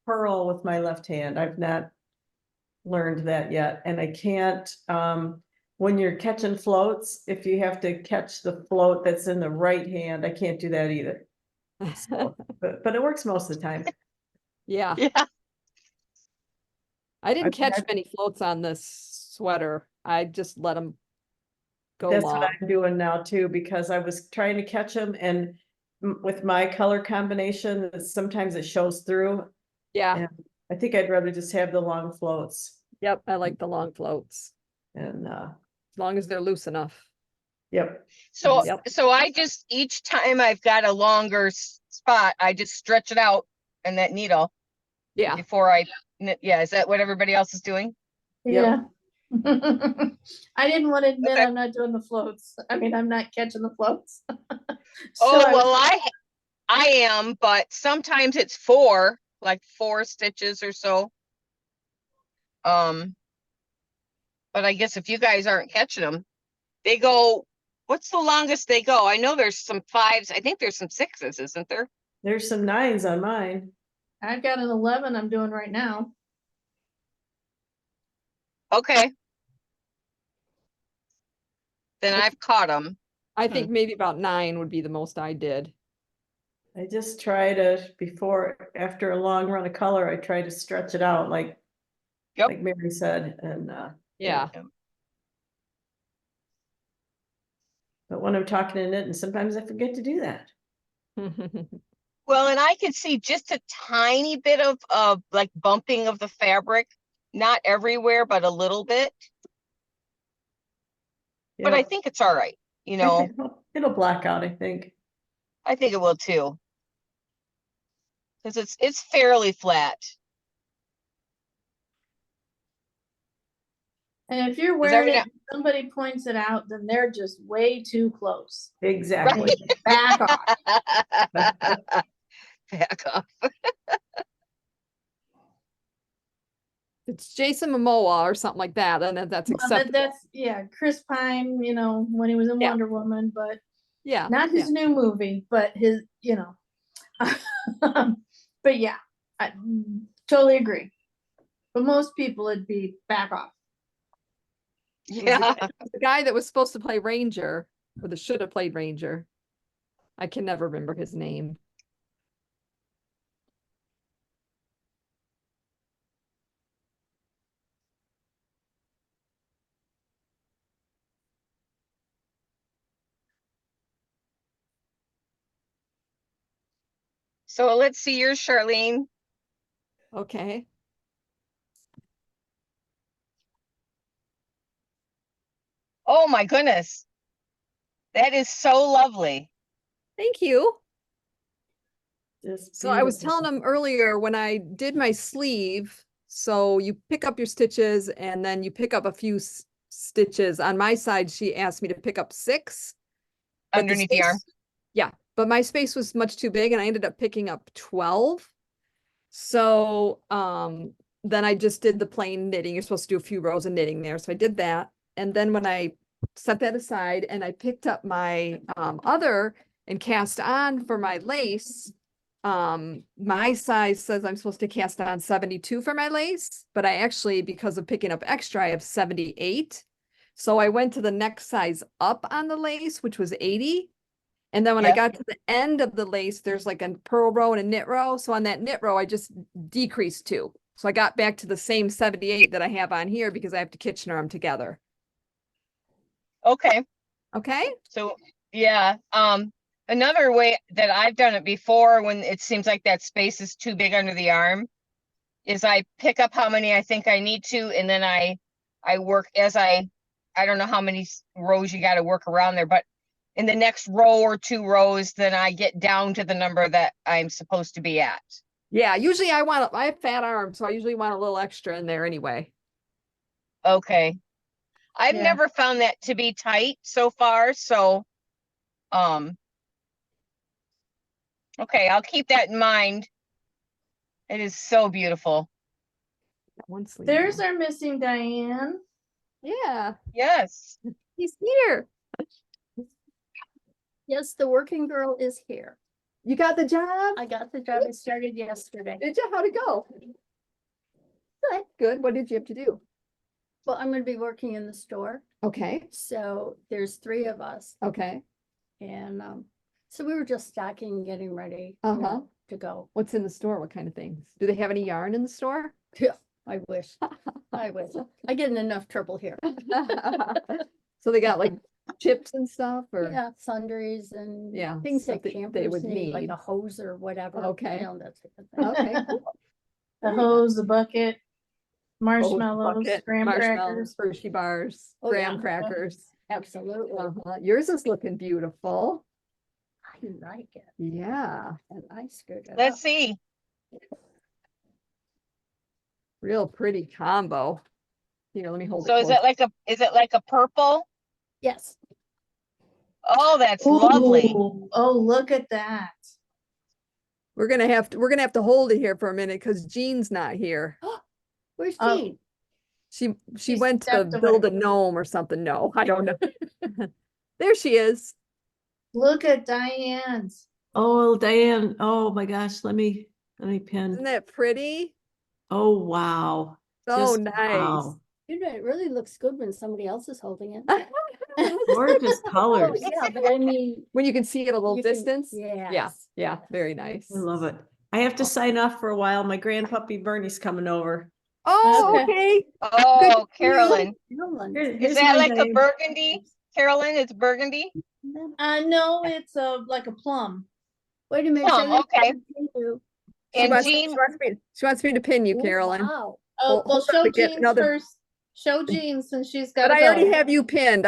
S3: purl with my left hand. I've not learned that yet. And I can't, when you're catching floats, if you have to catch the float that's in the right hand, I can't do that either. So, but it works most of the time.
S2: Yeah.
S5: Yeah.
S2: I didn't
S3: I've
S2: catch
S3: had-
S2: many floats on this sweater. I just let them go
S3: That's
S2: long.
S3: what I'm doing now too, because I was trying to catch them and with my color combination, sometimes it shows through.
S2: Yeah.
S3: And I think I'd rather just have the long floats
S2: Yep. I like the long floats
S3: and,
S2: as long as they're loose enough.
S3: yep.
S5: So,
S2: Yep.
S5: so I just, each time I've got a longer spot, I just stretch it out in that needle
S2: Yeah.
S5: before I knit. Yeah, is that what everybody else is doing?
S1: Yeah. I didn't want to admit
S5: Okay.
S1: I'm not doing the floats. I mean, I'm not catching the floats.
S5: Oh,
S1: I was-
S5: well, I am, but sometimes it's like 4 stitches or so. But I guess if you guys aren't catching them, they go, what's the longest they go? I know there's some 5s. I think there's some 6s, isn't there?
S3: There's some 9s on mine.
S1: I've got an 11 I'm doing right now.
S5: Okay. Then I've caught them.
S2: I think maybe about 9 would be the most I did.
S3: I just try to, after a long run of color, I try to stretch it out like,
S5: Yep.
S3: like Mary said, and,
S2: Yeah.
S3: but when I'm talking to knit, and sometimes I forget to do that.
S5: Well, and I can see just a tiny bit of like bumping of the fabric, not everywhere, but a little bit. But I
S3: Yep.
S5: think it's all right. You
S3: I
S5: know,
S3: think it'll black out, I think.
S5: I think it will too. Because it's fairly flat.
S1: And if you're
S5: Is
S1: wearing
S5: every
S1: it, and somebody points it out, then they're just way too close.
S3: Exactly.
S1: Back off.
S5: Back off.
S2: It's Jason Momoa or something like that, and that's
S1: Well,
S2: acceptable.
S1: that's, yeah, Chris Pine, when he was in
S2: Yeah.
S1: Wonder Woman, but
S2: Yeah.
S1: not his new movie, but his, but yeah, I totally agree. But most people it'd be back off.
S5: Yeah.
S2: The guy that was supposed to play Ranger, or that should have played Ranger. I can never remember his name.
S5: So let's see yours, Charlene.
S2: Okay.
S5: Oh my goodness. That is so lovely.
S2: Thank you.
S3: Just
S2: So I was
S3: beautiful.
S2: telling him earlier when I did my sleeve, so you pick up your stitches and then you pick up a few stitches. On my side, she asked me to pick up 6. but
S5: Underneath the arm.
S2: Yeah, but my space was much too big and I ended up picking up 12. So then I just did the plain knitting. You're supposed to do a few rows of knitting there. So I did that. And then when I set that aside and I picked up my other and cast on for my lace, my size says I'm supposed to cast on 72 for my lace, but I actually, because of picking up extra, I have 78. So I went to the next size up on the lace, which was 80. And then when I
S5: Yes.
S2: got to the end of the lace, there's like a purl row and a knit row. So on that knit row, I just decreased 2. So I got back to the same 78 that I have on here because I have to Kitchener them together.
S5: Okay.
S2: Okay.
S5: So yeah. Another way that I've done it before when it seems like that space is too big under the arm is I pick up how many I think I need to, and then I work as I don't know how many rows you got to work around there, but in the next row or 2 rows, then I get down to the number that I'm supposed to be at.
S2: Yeah. Usually I have fat arms, so I usually want a little extra in there anyway.
S5: Okay. I've
S1: Yeah.
S5: never found that to be tight so far, so okay, I'll keep that in mind. It is so beautiful.
S2: One sleeve.
S1: There's
S2: now.
S1: our missing Diane.
S2: Yeah.
S5: Yes.
S2: He's here.
S6: Yes, the working girl is here.
S2: You got the job?
S6: I got the job. I started yesterday.
S2: Did you? How'd it go?
S6: Good.
S2: Good. What did you have to do?
S6: Well, I'm gonna be working in the store.
S2: Okay.
S6: So there's 3 of us
S2: Okay.
S6: and so we were just stocking and getting ready
S2: Uh-huh.
S6: to go.
S2: What's in the store? What kind of things? Do they have any yarn in the store?
S6: Yeah, I wish. I wish. I get in enough trouble here.
S2: So they got like chips and stuff or?
S6: Yeah, sundries and
S2: Yeah,
S6: things
S2: stuff
S6: that
S2: that they
S6: campers
S2: would
S6: need, like
S2: need.
S6: a hose or whatever.
S2: Okay.
S6: That type of thing.
S2: Okay. Cool.
S1: The hose, the bucket,
S2: Hose,
S1: marshmallows,
S2: bucket,
S1: graham
S2: marshmallows,
S1: crackers.
S2: Hershey bars,
S6: Oh,
S2: graham
S6: yeah.
S2: crackers.
S6: Absolutely.
S2: Yours is looking beautiful.
S6: I like it.
S2: Yeah,
S6: And I screwed it
S5: Let's
S6: up.
S5: see.
S2: real pretty combo. Here, let me hold it.
S5: So is it like a purple?
S6: Yes.
S5: Oh, that's lovely.
S1: Ooh, oh, look at that.
S2: We're gonna have to hold it here for a minute because Jean's not here.
S6: Where's
S1: Oh.
S6: Jean?
S2: She
S1: She
S2: went to
S1: stepped
S2: build a
S1: away.
S2: gnome or something. No, I don't know. There she is.
S1: Look at Diane's.
S3: Oh, Diane. Oh my gosh. Let me pin.
S2: Isn't that pretty?
S3: Oh, wow.
S2: So
S3: Just
S2: nice.
S3: wow.
S6: You know, it really looks good when somebody else is holding it.
S3: Gorgeous
S6: Oh,
S3: colors.
S6: yeah, but I mean.
S2: When you can see it a little
S6: you can-
S2: distance.
S6: Yes.
S2: Yeah,
S6: yes.
S2: very nice.
S3: I love it. I have to sign off for a while. My grandpuppy Bernie's coming over.
S2: Oh,
S1: Okay.
S2: okay.
S5: Oh,
S2: to see you.
S5: Carolyn.
S6: Carolyn.
S5: Is
S3: Here's
S5: that
S3: my
S5: like a
S3: Diane.
S5: burgundy? Carolyn, it's burgundy?
S1: No, it's like a plum.
S6: Wait a minute.
S5: Plum,
S6: show me-
S5: okay.
S6: you.
S2: She
S5: And
S2: wants,
S5: Jean,
S2: she wants me to pin you,
S6: Oh,
S2: Carolyn.
S6: wow.
S1: Oh,
S2: Hold-
S1: well,
S2: hold on,
S1: show
S2: we get
S1: Jean's
S2: another-
S1: first. Show Jean since she's got
S2: But
S1: to
S2: I already
S1: go.
S2: have you pinned.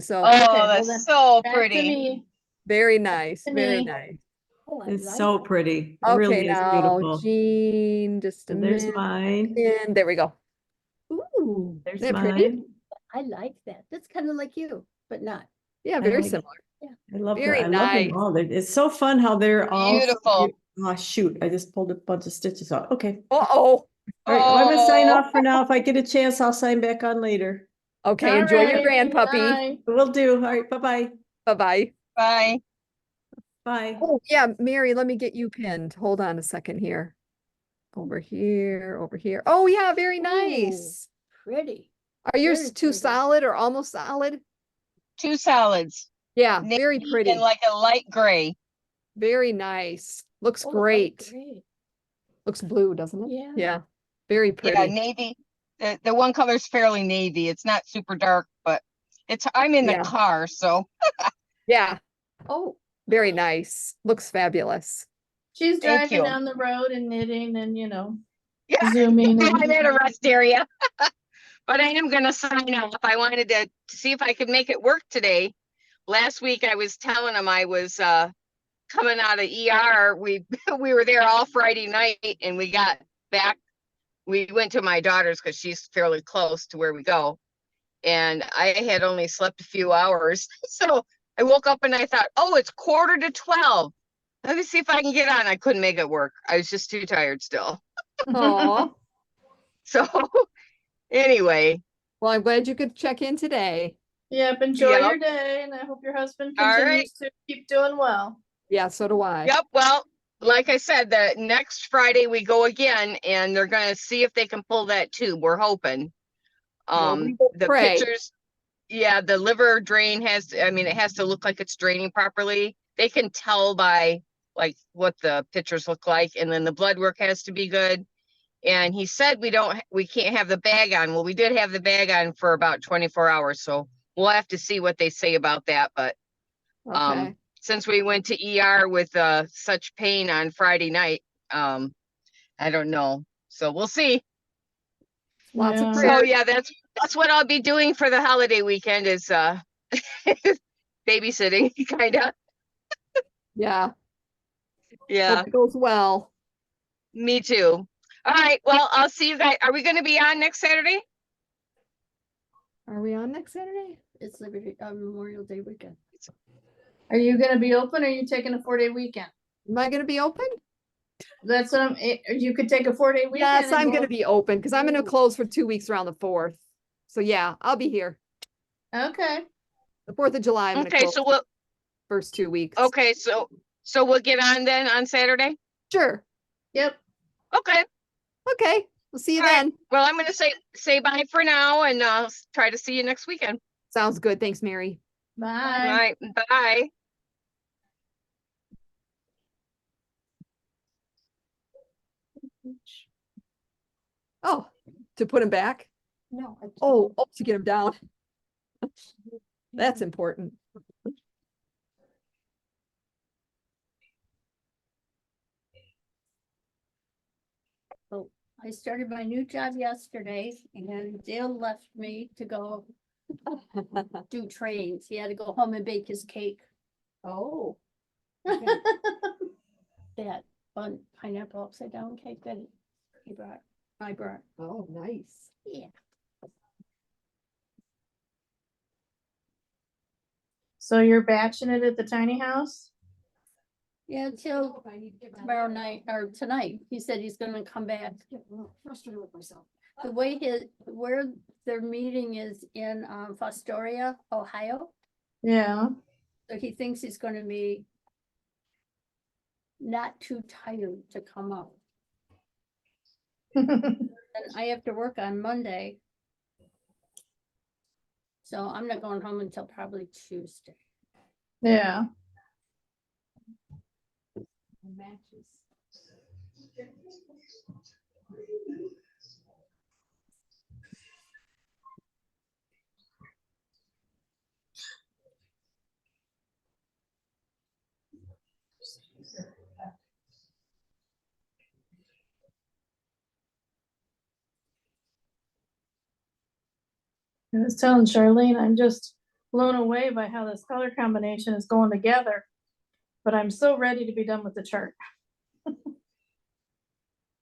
S2: So
S5: oh,
S1: well
S5: that's
S1: then,
S5: so
S1: Back to
S5: pretty.
S1: me.
S2: very nice,
S1: to
S2: very
S1: me.
S2: nice.
S6: Oh, I
S3: It's
S6: like
S3: so
S6: it.
S3: pretty. It
S2: Okay,
S3: really is
S2: now
S3: beautiful.
S2: Jean, just a
S3: And there's
S2: minute.
S3: mine.
S2: And there we go.
S6: Ooh.
S3: There's
S2: Isn't that pretty?
S3: mine.
S6: I like that. That's kind of like you, but not.
S2: Yeah,
S3: I
S2: very
S3: like-
S2: similar.
S3: I love
S2: Very
S3: I love
S2: nice.
S3: them all. It's so fun how they're all.
S5: Beautiful.
S3: Oh, shoot, I just pulled a bunch of stitches out. Okay.
S2: Uh-oh.
S3: All right, well, I'm gonna sign
S5: Oh.
S3: off for now. If I get a chance, I'll sign back on later.
S2: Okay, enjoy your
S1: Alright,
S2: grandpuppy.
S1: bye.
S3: Will do. All right, bye-bye.
S2: Bye-bye.
S5: Bye.
S3: Bye.
S2: Oh, yeah, Mary, let me get you pinned. Hold on a second here. Over here, over here. Oh, yeah, very nice.
S6: Pretty.
S2: Are yours
S6: very
S2: too
S6: pretty.
S2: solid or almost solid?
S5: 2 solids.
S2: Yeah, very
S5: Navy
S2: pretty.
S5: and like a light gray.
S2: Very nice. Looks
S6: Oh, I
S2: great.
S6: agree.
S2: Looks blue, doesn't it?
S6: Yeah.
S2: Yeah, very
S5: Yeah,
S2: pretty.
S5: navy. The one color's fairly navy. It's not super dark, but I'm in
S2: Yeah.
S5: the car, so
S2: Yeah. Oh, very nice. Looks fabulous.
S1: She's
S5: Thank
S1: driving
S5: you.
S1: down the road and knitting and,
S5: yeah.
S1: zooming.
S5: I'm
S1: And,
S5: at a rest area. But I am gonna sign off. I wanted to see if I could make it work today. Last week I was telling them I was coming out of ER. We we were there all Friday night and we got back. We went to my daughter's because she's fairly close to where we go. And I had only slept a few hours. So I woke up and I thought, oh, it's 11:45. Let me see if I can get on. I couldn't make it work. I was just too tired still.
S2: Aw.
S5: So anyway,
S2: Well, I'm glad you could check in today.
S1: Yep, enjoy
S5: Yep.
S1: your day and I hope your husband
S5: All right.
S1: continues to keep doing well.
S2: Yeah, so do I.
S5: yep. Well, like I said, the next Friday we go again and they're going to see if they can pull that tube. We're hoping.
S2: Well, we will
S5: The
S2: pray.
S5: pictures, yeah, the liver drain it has to look like it's draining properly. They can tell by like what the pictures look like, and then the blood work has to be good. And he said we can't have the bag on. Well, we did have the bag on for about 24 hours, so we'll have to see what they say about that. But
S2: Okay.
S5: since we went to ER with such pain on Friday night, I don't know. So we'll see.
S2: Lots of
S1: Yeah.
S2: prayers.
S5: So yeah, that's what I'll be doing for the holiday weekend is babysitting, kind of.
S2: Yeah.
S5: Yeah,
S2: Hope it goes well.
S5: me too. All right, well, I'll see you guys. Are we going to be on next Saturday?
S2: Are we on next Saturday?
S6: It's Memorial Day weekend.
S1: Are you gonna be open or are you taking a 4-day weekend?
S2: Am I gonna be open?
S1: That's what you could take a 4-day weekend.
S2: Yes,
S1: and
S2: I'm
S1: go-
S2: gonna be open because I'm gonna close for 2 weeks around the 4th. So yeah, I'll be here.
S1: Okay,
S2: The 4th of July, I'm gonna
S5: Okay,
S2: close
S5: so we'll
S2: first 2 weeks.
S5: okay, so we'll get on then on Saturday.
S2: Sure.
S1: yep,
S5: Okay.
S2: Okay. We'll see you
S5: All right.
S2: then.
S5: Well, I'm going to say bye for now, and I'll try to see you next weekend.
S2: Sounds good. Thanks, Mary.
S5: All
S1: bye.
S5: right. Bye.
S2: Oh, to put him back?
S6: No.
S2: Oh, to get him down. That's important.
S6: I started my new job yesterday and Dale left me to go do trains. He had to go home and bake his cake.
S2: Oh.
S6: That fun pineapple upside down cake that I brought.
S2: Oh, nice.
S6: Yeah.
S1: So you're batching it at the tiny house?
S6: Yeah, until tomorrow night or tonight. He said he's gonna come back.
S2: Frustrated with myself.
S6: The way where their meeting is in Fostoria, Ohio.
S1: Yeah.
S6: So he thinks he's gonna be not too tired to come up. And I have to work on Monday. So I'm not going home until probably Tuesday.
S1: Yeah.
S2: Matches.
S1: I was telling Charlene, I'm just blown away by how this color combination is going together. But I'm so ready to be done with the chart.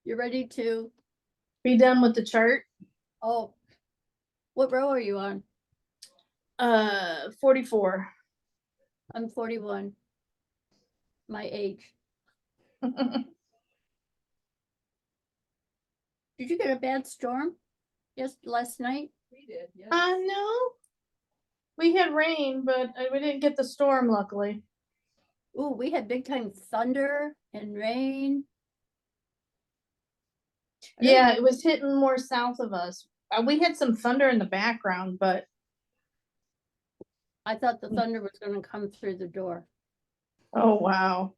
S6: You ready to,
S1: Be done with the chart.
S6: oh, What row are you on?
S1: 44.
S6: I'm 41. My age. Did you get a bad storm? Yes, last night?
S2: We did, yes.
S1: No. We had rain, but we didn't get the storm, luckily.
S6: Ooh, we had big time thunder and rain. I don't-
S1: Yeah, it was hitting more south of us. We had some thunder in the background, but
S6: I thought the thunder was gonna come through the door.
S1: oh wow.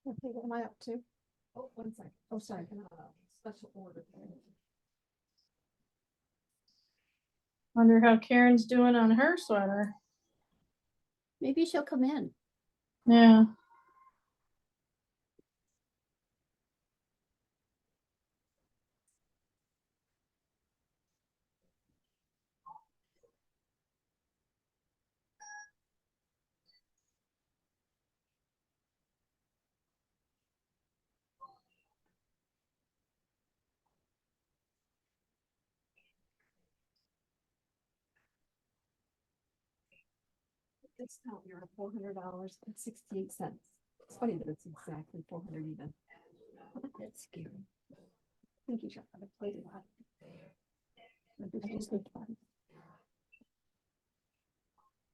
S2: Okay, what am I up to? Oh, 1 second. Oh, sorry. Special order.
S1: Wonder how Karen's doing on her sweater.
S6: Maybe she'll come in.
S1: Yeah.
S2: Discount, you're at $400.68. It's funny that it's exactly 400 even.
S6: That's scary.
S2: I think you should have played a lot. I just need fun.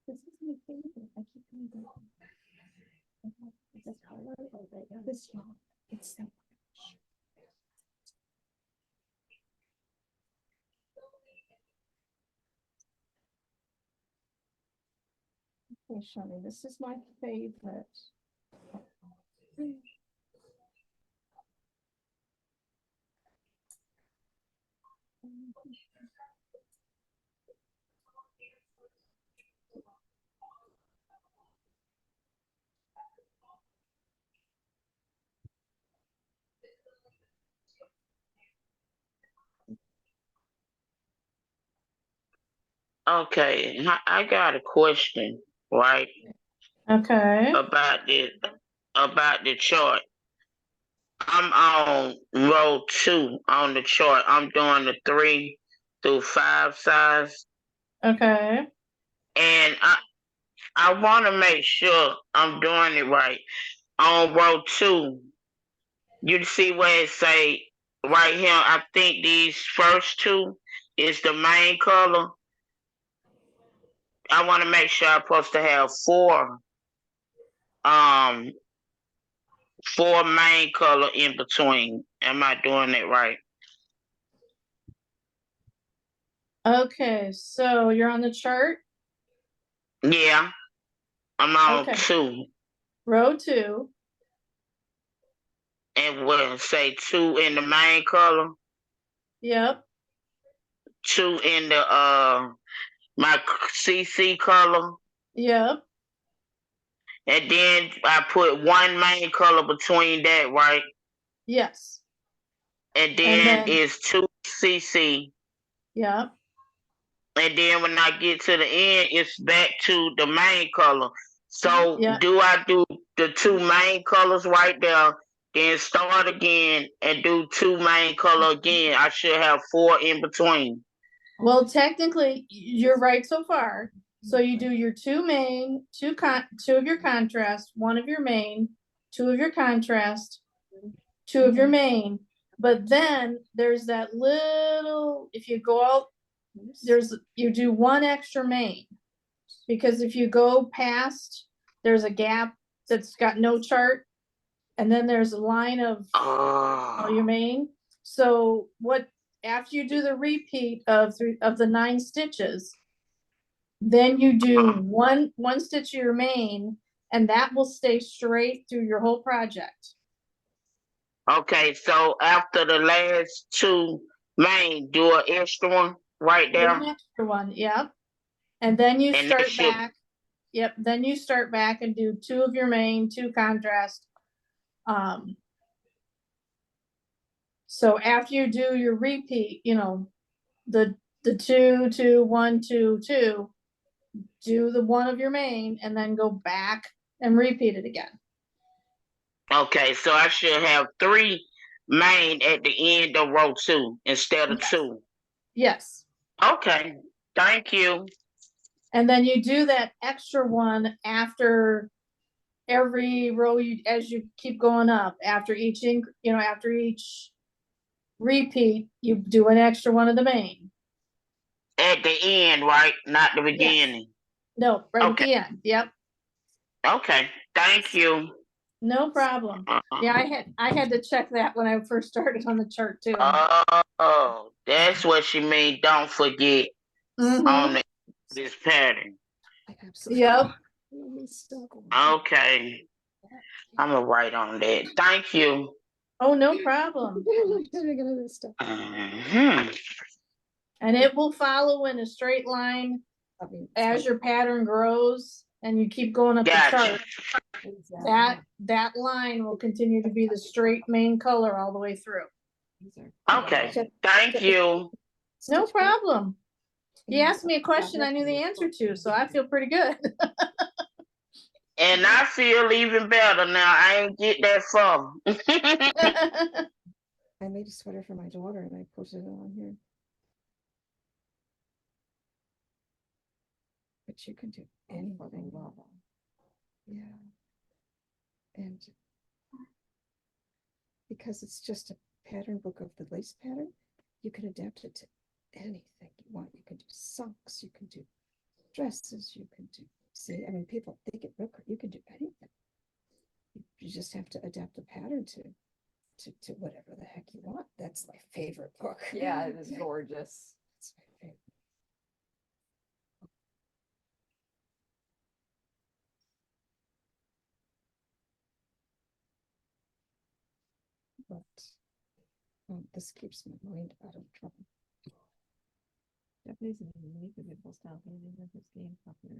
S2: This is my favorite. I keep going back. Is this color or this one? It's so much. Okay, Shani, this is my favorite.
S4: Okay, I got a question, right?
S1: Okay.
S4: About the chart. I'm on row 2 on the chart. I'm doing the 3 through 5 size,
S1: Okay.
S4: and I want to make sure I'm doing it right. On row 2, you see where it say right here. I think these first 2 is the main color. I want to make sure I'm supposed to have um four main color in between. Am I doing it right?
S1: Okay, so you're on the chart.
S4: Yeah, I'm on
S1: Okay.
S4: 2,
S1: Row 2.
S4: and we'll say 2 in the main color,
S1: Yep.
S4: 2 in the my CC color,
S1: Yep.
S4: and then I put one main color between that, right?
S1: Yes.
S4: And
S1: And
S4: then
S1: then
S4: it's 2 CC,
S1: yep.
S4: and then when I get to the end, it's back to the main color. So
S1: Yeah.
S4: do I do the 2 main colors right there, then start again and do 2 main color again? I should have 4 in between.
S1: Well, technically, you're right so far. So you do your 2 main, 2 of your contrast, 1 of your main, 2 of your contrast, 2 of your main, but then there's that little, if you go out, you do 1 extra main. Because if you go past, there's a gap that's got no chart. And then there's a line of all your
S4: Oh,
S1: main. So after you do the repeat of the 9 stitches, then you do one stitch of your main, and that will stay straight through your whole project.
S4: okay. So after the last 2 main, do an extra one right
S1: Do an
S4: there,
S1: extra one, yep. And then you
S4: and that
S1: start
S4: should.
S1: back. Yep, then you start back and do 2 of your main, 2 contrast. So after you do your repeat, the 2, 2, 1, 2, 2, do the 1 of your main and then go back and repeat it again.
S4: Okay, so I should have 3 main at the end of row 2 instead of
S1: Yes.
S4: 2.
S1: Yes.
S4: Okay, thank you.
S1: And then you do that extra one after every row as you keep going up, after each repeat, you do an extra one of the main.
S4: At the end, right? Not the
S1: Yes.
S4: beginning.
S1: No, right at
S4: Okay.
S1: the end. Yep.
S4: Okay, thank you.
S1: No problem. Yeah, I had to check that when I first started on the chart too.
S4: Oh, that's what she mean. Don't forget on
S1: Mhm.
S4: this pattern.
S1: Yep.
S4: Okay, I'm gonna write on that. Thank you.
S1: Oh, no problem.
S4: Mhm.
S1: And it will follow in a straight line as your pattern grows and you keep going up the
S4: Gotcha.
S1: chart. That line will continue to be the straight main color all the way through.
S4: Okay, thank you.
S1: No problem. You asked me a question I knew the answer to, so I feel pretty good.
S4: And I feel even better now. I ain't get that far.
S2: I made a sweater for my daughter and I posted it on here. But you can do anything. Yeah. And because it's just a pattern book of the lace pattern, you can adapt it to anything you want. You can do socks, you can do dresses, you can do, see, I mean, people, they get real, you can do anything. You just have to adapt the pattern to whatever the heck you want. That's my favorite book.
S7: Yeah, it is gorgeous.
S2: It's my favorite. But this keeps my mind out of trouble.
S7: Japanese and unique and beautiful style painting of this game popular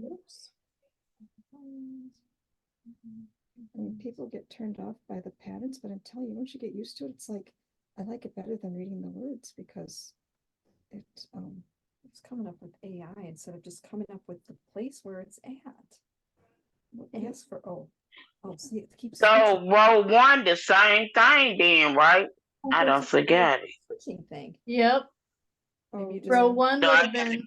S1: Oops.
S2: I mean, people get turned off by the patterns, but I'm telling you, once you get used to it, it's like I like it better than reading the words because it's coming up with AI instead of just coming up with the place where it's at. Ask for see, it keeps
S4: So row 1, the same thing then, right? I don't
S2: switching.
S4: forget it.
S2: Switching thing.
S1: Yep.
S2: Oh,
S1: Row 1
S4: So
S1: would
S4: I
S1: have been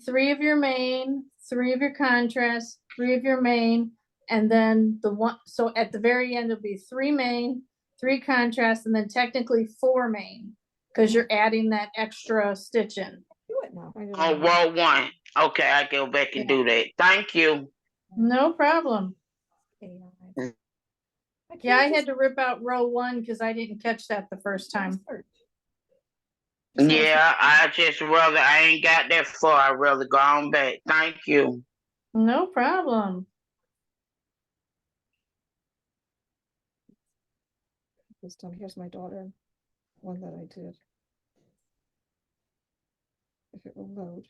S1: 3 of your main, 3 of your contrast, 3 of your main, and then so at the very end, it'll be 3 main, 3 contrast, and then technically 4 main, because you're adding that extra stitch in.
S2: Do it now.
S4: on row 1. Okay, I go back and do that. Thank you.
S1: No problem.
S2: AI.
S1: Yeah, I had to rip out row 1 because I didn't catch that the first time.
S4: Yeah, I ain't got that far. I rather go on back. Thank you.
S1: No problem.
S2: This time, here's my daughter, one that I did. If it will load.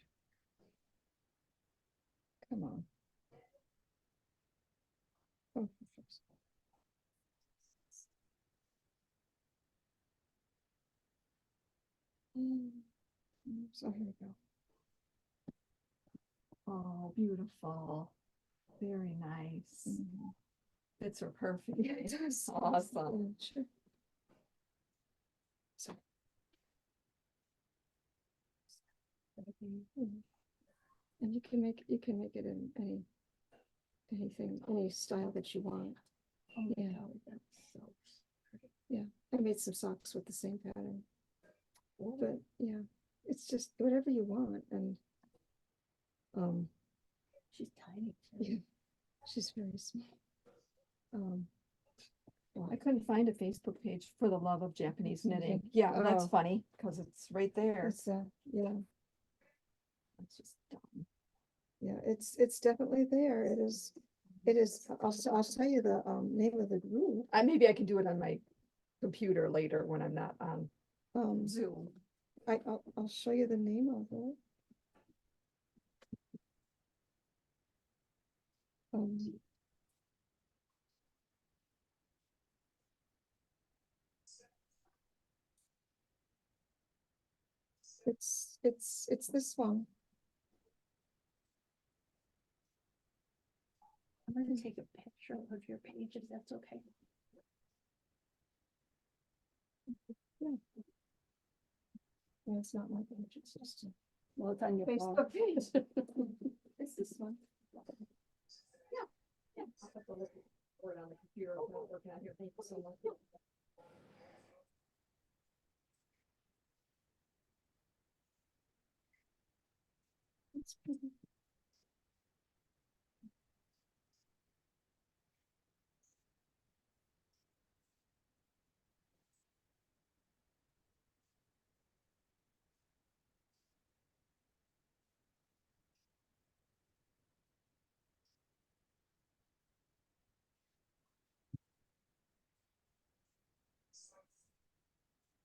S2: Come on. Oh, so here we go.
S7: Oh, beautiful. Very nice. Fits her perfect.
S2: Yeah, it does.
S7: Awesome.
S2: Sure. So. And you can make it in any
S7: anything, any style that you want.
S6: Oh my
S7: Yeah.
S6: God, that's so pretty.
S7: Yeah, I made some socks with the same pattern. But yeah, it's just whatever you want, and
S6: She's tiny.
S7: yeah,
S6: too.
S7: she's very small. Well, I couldn't find a Facebook page for the love of Japanese knitting. Yeah, well, that's
S1: Oh.
S7: funny, because it's right there.
S1: It's, yeah,
S7: It's just dumb.
S1: yeah, it's definitely there. It is, I'll tell you the, name of the group.
S7: Maybe I can do it on my computer later when I'm not on
S1: Um,
S7: Zoom.
S1: I'll show you the name of it. Um, it's this one.
S6: I'm gonna take a picture of your page if that's okay.
S1: Yeah, it's not my page, it's just a
S6: Well, it's on your phone.
S1: Facebook page. It's this one.
S7: Yeah. I'll have to look for it on the computer. I'm not working on here. Thank you so much.
S1: It's pretty.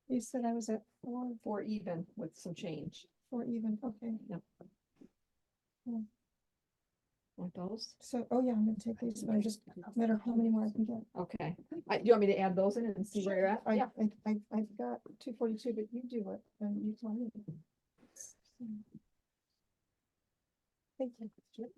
S1: You said I was at 4,
S7: Or even with some change.
S1: 4 even, okay.
S7: Yep. Want those?
S1: So, oh yeah, I'm gonna take these, but I just, no matter how many more I can get.
S7: Okay. Do you want me to add those in and see where you're at?
S1: I've got 242, but you do it, and you tell me. Thank you.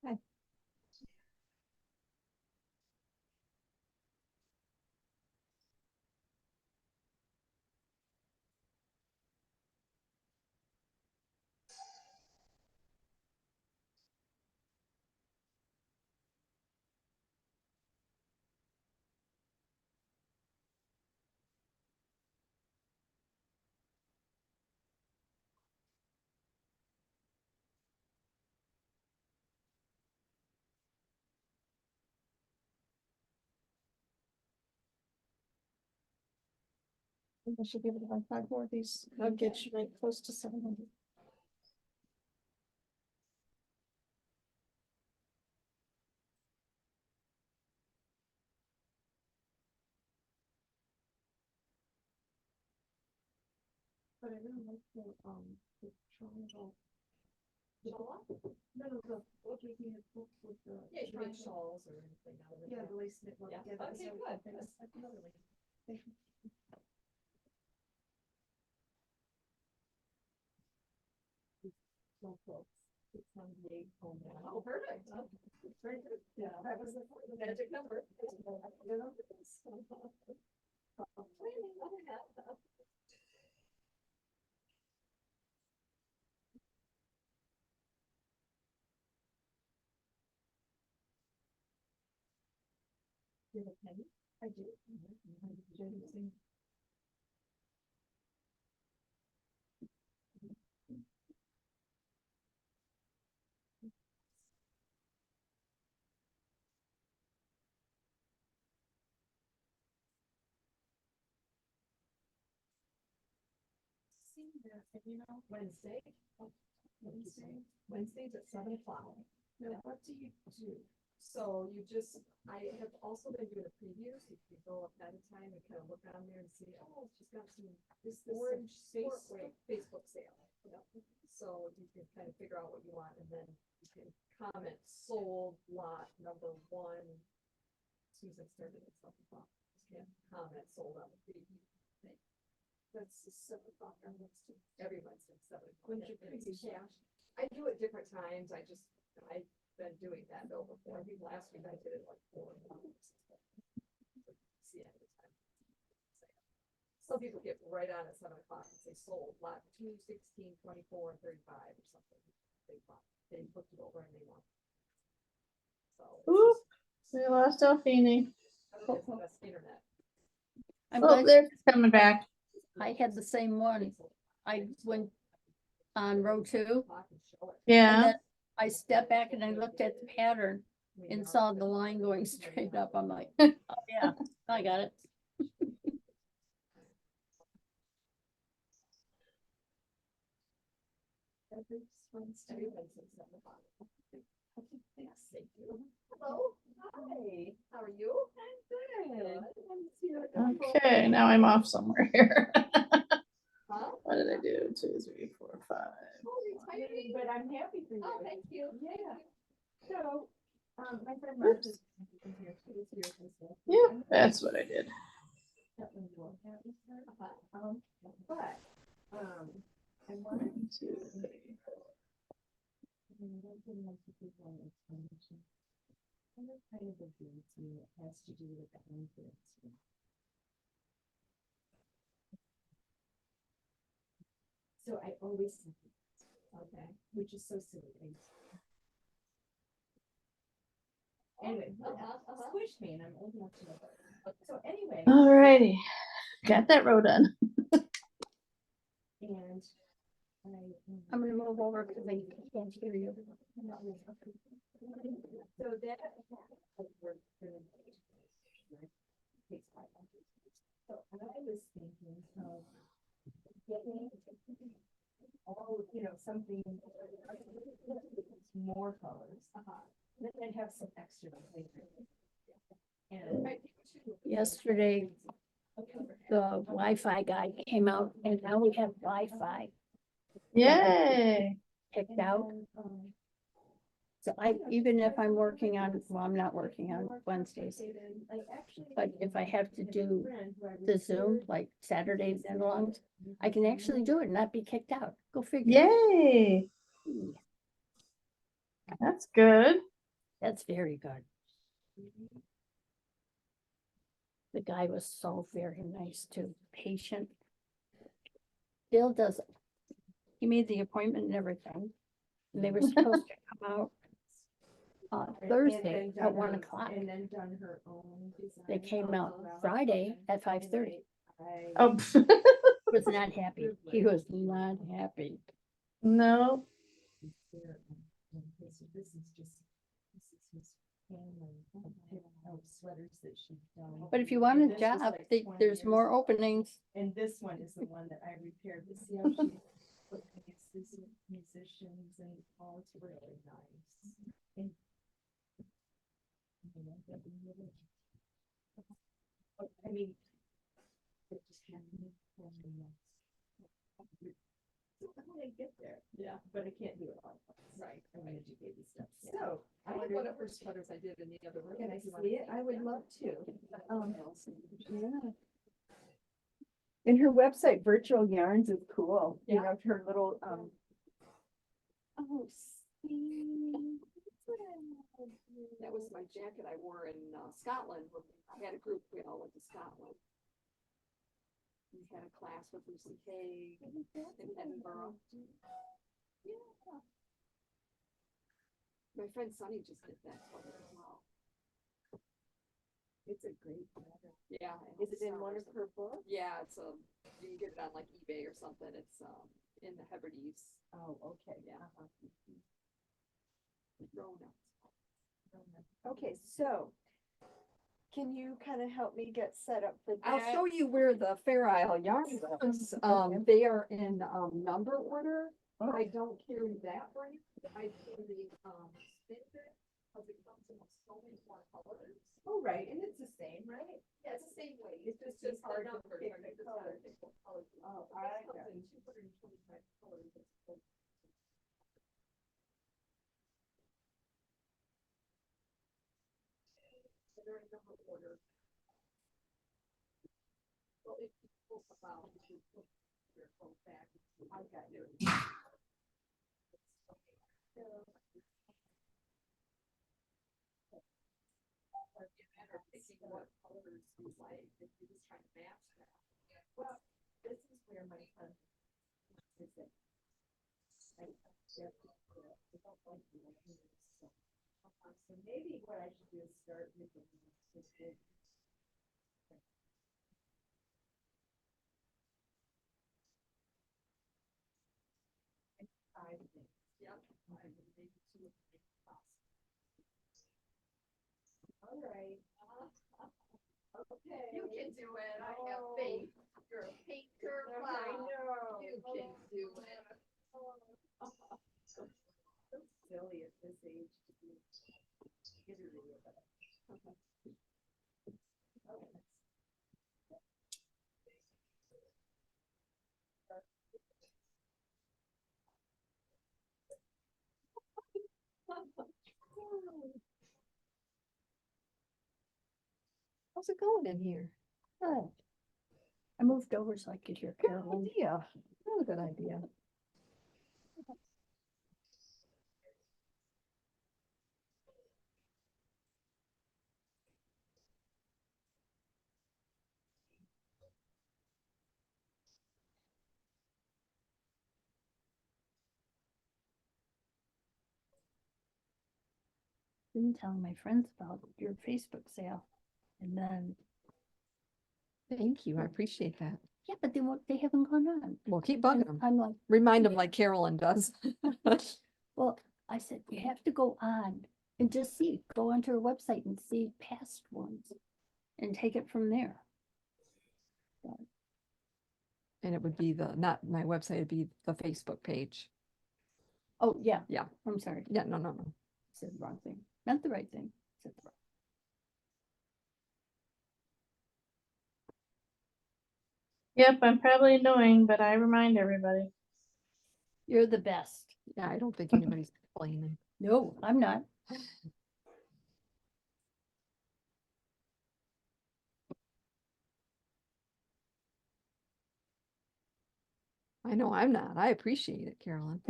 S1: Hi. I should be able to buy 5 more of these. That'll get you right close to 700.
S7: But I really like the triangle. Shawl? No, what do you mean, with the knit shawls or anything out of it?
S1: Yeah, the lace knit one.
S7: Yeah,
S1: Yeah, that was
S7: okay,
S1: the
S7: good.
S1: other thing.
S7: That's another link.
S1: Thank you.
S7: So close. 698 home now. Oh, perfect. Very good. Yeah, that was the magic number. You have a penny? I do. See that, you know, Wednesday. Wednesdays at 7 o'clock. Now, what do you do? So you just, I have also been doing a preview, so you can go ahead of time and kind of look on there and see, oh, she's got some, this orange Facebook sale. So you can kind of figure out what you want and then you can comment sold lot number 1. Susan started at 7 o'clock. Just can't comment sold on the preview thing. That's the 7 o'clock on Wednesday. Every Wednesday, 7 o'clock. When's your preview? Yeah. I do it different times. I've been doing that though before. I think last week I did it like 4 o'clock. See, some people get right on at 7 o'clock and say sold lot 2, 16, 24, 35 or something. They looked it over and they want. So.
S1: Oop, we lost Alfini.
S7: It's the best internet.
S6: I'm
S1: Oh,
S6: glad
S1: they're coming back.
S6: I had the same one. I went on row 2. And
S1: Yeah.
S6: then I stepped back and I looked at the pattern and saw the line going straight up. I'm like, oh yeah, I got it.
S7: Hello, hi, how are you? I'm good.
S1: Okay, now I'm off somewhere here.
S7: Huh?
S1: What did I do? 2, 3, 4, 5.
S7: But I'm happy for you. Oh, thank you. Yeah. So, my friend
S1: Oops.
S7: Martha is here. She was here this morning.
S1: Yeah, that's what I did.
S7: That one you won't have with her. But, I wanted
S1: 1, 2, 3.
S7: What kind of ability has to do with the influence? So I always think, okay, which is so silly. Anyway, squish me and I'm old enough to know. So anyway.
S1: Alrighty, got that row done.
S7: And
S6: I'm gonna move over because I can't hear you.
S7: so that. So I was thinking of getting something more colors. Then have some extra flavor. And
S6: Yesterday, the Wi-Fi guy came out and now we have Wi-Fi
S1: Yay.
S6: picked out. So even if I'm working on, well, I'm not working on Wednesdays, but if I have to do the Zoom, like Saturdays and lunch, I can actually do it and not be kicked out. Go figure.
S1: Yay. That's good.
S6: That's very good. The guy was so very nice too, patient. Bill does, he made the appointment and everything. And they were supposed to come out Thursday at 1 o'clock.
S7: And then done her own design.
S6: They came out Friday at 5:30.
S1: Oh,
S6: Was not happy. He was not happy.
S1: no.
S7: This is his family of sweaters that she's done.
S6: But if you want
S7: And
S6: a
S7: this was
S6: job,
S7: like 20
S6: there's
S7: years
S6: more
S7: ago.
S6: openings.
S7: And this one is the one that I repaired to see how she put these musicians and all, it's really nice. And I mean, it just happened. How did I get there? Yeah, but I can't do it all. Right, I'm gonna do baby steps. So, I have one of her sweaters I did in the other room. Can I see it? I would love to.
S8: Yeah. And her website, Virtual Yarns, is cool. You know, her little,
S7: Oh, see. That was my jacket I wore in Scotland. I had a group, we all went to Scotland. We had a class with Lucy Hay in Edinburgh. Yeah. My friend Sunny just did that sweater as well. It's a great sweater. Yeah. Is it in one of her books? Yeah, it's you can get it on like eBay or something. It's in the Hebrides. Oh, okay. Yeah. Rona.
S8: okay, so can you kind of help me get set up for that?
S2: I'll show you where the Fair Isle yarn is. They are in, number order.
S7: I don't carry that brand. I carry Spinter because it comes in so many more colors. Oh, right, and it's the same, right? Yeah, it's the same way. It's just hard to pick the colors. Oh, I like that. 225 colors. They're in number order. Well, if you pull about, you put your phone back. I got you. Picking what colors you like, if you're just trying to match that. Well, this is where my son is it. So maybe what I should do is start with the five things. Yep. Maybe two of them. All right. Okay. You can do it. I have faith. You're a painter. Wow. You can do it. So silly at this age to be jittery with it.
S2: How's it going in here?
S6: Oh. I moved over so I could hear
S2: Good
S6: Carolyn.
S2: idea. What a good idea.
S6: Been telling my friends about your Facebook sale. And then,
S2: Thank you. I appreciate that.
S6: yeah, but they haven't gone on.
S2: We'll keep
S6: And
S2: bugging them.
S6: I'm like,
S2: Remind them like Carolyn does.
S6: well, I said, you have to go on and just see, go onto her website and see past ones and take it from there.
S2: And it would be not my website, it'd be the Facebook page.
S6: Oh, yeah.
S2: Yeah.
S6: I'm sorry.
S2: Yeah, no.
S6: Said the wrong thing. Meant the right thing. Said the wrong.
S1: Yep, I'm probably annoying, but I remind everybody.
S6: You're the best.
S2: Yeah, I don't think anybody's complaining.
S6: No, I'm not.
S2: I know I'm not. I appreciate it, Carolyn.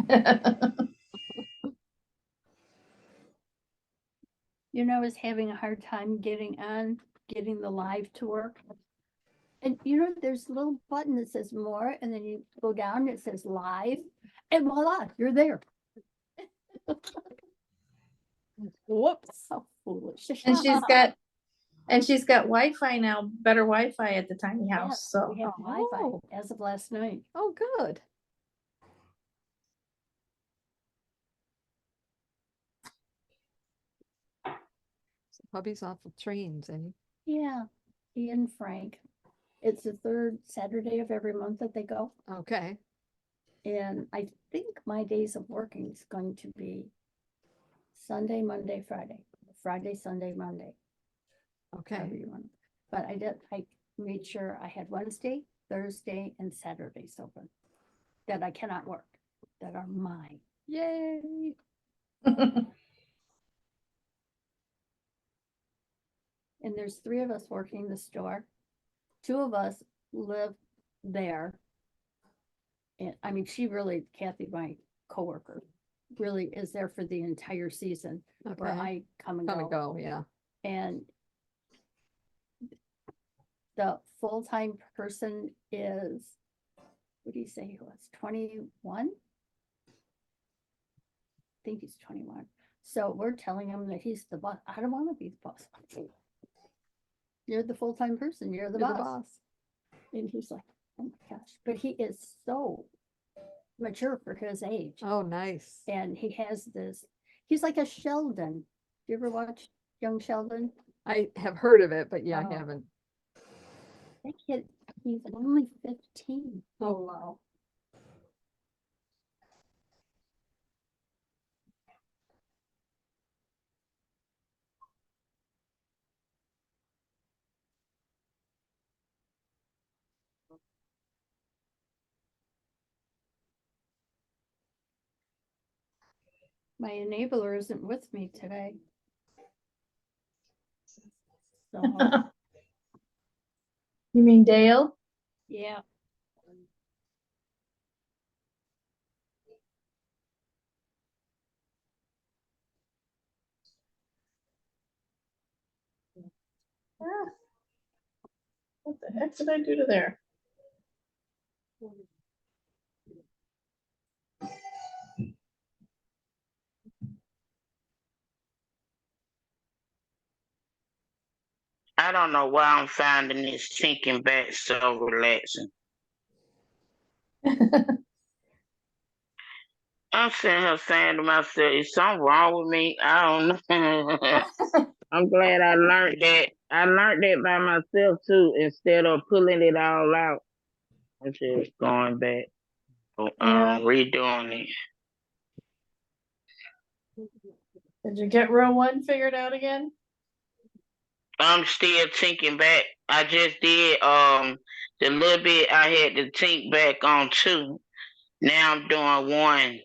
S6: You know, I was having a hard time getting the live to work. And you know, there's a little button that says more, and then you go down, it says live, and voila, you're there.
S2: Whoops.
S6: How foolish.
S1: And she's got Wi-Fi now, better Wi-Fi at the tiny
S6: Yeah,
S1: house, so.
S6: we have Wi-Fi
S2: Oh.
S6: as of last night.
S2: Oh, good. So hubby's off of trains, eh?
S6: Yeah, he and Frank. It's the third Saturday of every month that they go.
S2: Okay.
S6: And I think my days of working is going to be Sunday, Monday, Friday, Sunday, Monday. However
S2: Okay.
S6: you want. But I made sure I had Wednesday, Thursday, and Saturdays open that I cannot work, that are mine.
S2: Yay.
S6: And there's 3 of us working the store. 2 of us live there. And I mean, Kathy, my coworker, really is there for the entire season where
S2: Okay.
S6: I come and
S2: Come and
S6: go.
S2: go, yeah.
S6: And the full-time person is, what do you say he was, 21? I think he's 21. So we're telling him that he's the boss. I don't want to be the boss. You're the full-time person, you're the boss. And he's like, oh my gosh, but he is so mature for his age.
S2: Oh, nice.
S6: And he has he's like a Sheldon. Do you ever watch Young Sheldon?
S2: I have heard of it, but yeah, I
S6: Oh.
S2: haven't.
S6: That kid, he's only 15.
S2: Oh, wow.
S6: My enabler isn't with me today. So,
S1: You mean Dale?
S6: yeah,
S1: Ah. What the heck did I do to there?
S4: I don't know why I'm finding this thinking back so relaxing. I'm sitting here saying to myself, is something wrong with me? I don't know. I'm glad I learned that. I learned that by myself too, instead of pulling it all out. I'm just going back,
S1: Yeah.
S4: redoing it.
S1: Did you get row 1 figured out again?
S4: I'm still thinking back. I just did the little bit I had to think back on too. Now I'm doing 1.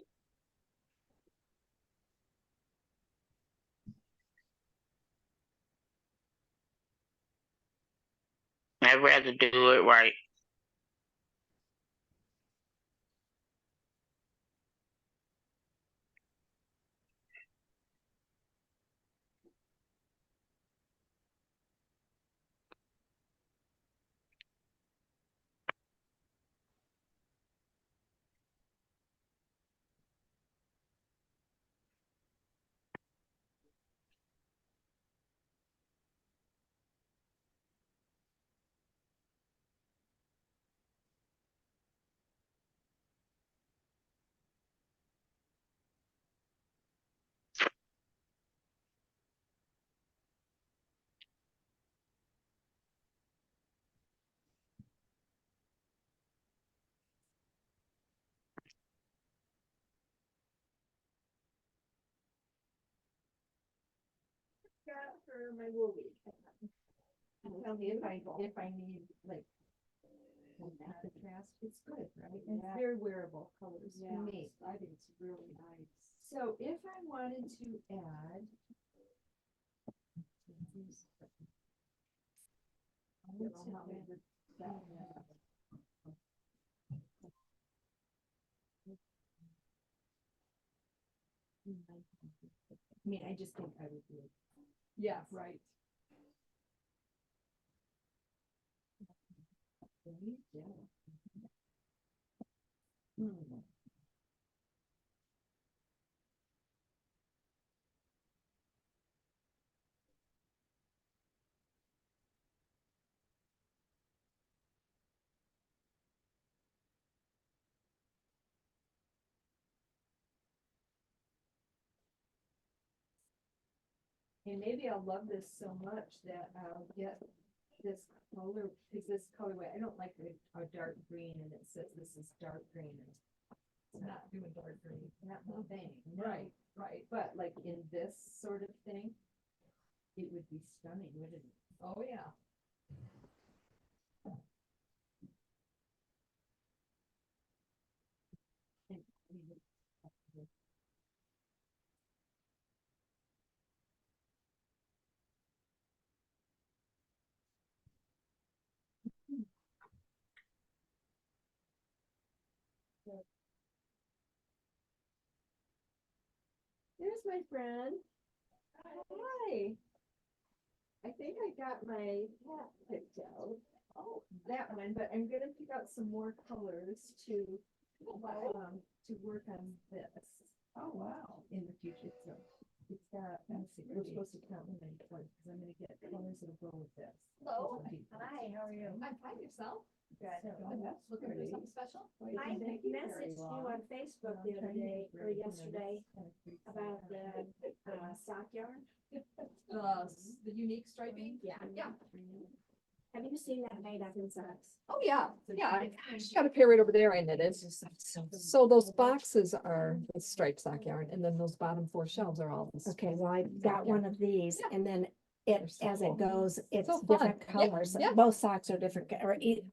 S4: I'd rather do it right.
S8: For my wool week. Tell me if I need like a contrast, it's good, right? And it's very wearable colors for me. I think it's really nice. So if I wanted to add. I mean, I just think I would do it. Yeah, right. Yeah. And maybe I'll love this so much that I'll get this color, because this colorway, I don't like a dark green and it says this is dark green. It's not doing dark green, not one thing. Right, right. But like in this sort of thing, it would be stunning, wouldn't it? Oh, yeah. There's my friend. Hi. I think I got my hat picked out. Oh, that one, but I'm gonna pick out some more colors to work on this. Oh, wow. In the future, so it's got, let's see, we're supposed to count how many colors, because I'm gonna get colors that'll go with this.
S7: Hello.
S8: Hi, how are you?
S7: I'm fine, yourself?
S8: Good.
S7: That's looking for something special.
S8: I messaged you on Facebook the other day, or yesterday, about the, sock yarn.
S7: The unique striping?
S8: Yeah.
S7: Yeah.
S8: Have you seen that made up in socks?
S2: Oh, yeah, yeah, I just got a pair right over there I knitted. So those boxes are the striped sock yarn, and then those bottom 4 shelves are all. the
S9: Okay, well, I got one of these and then
S6: it, as it goes, it's
S2: So fun.
S6: different
S2: Yeah,
S6: colors.
S2: yeah.
S6: Both socks are different,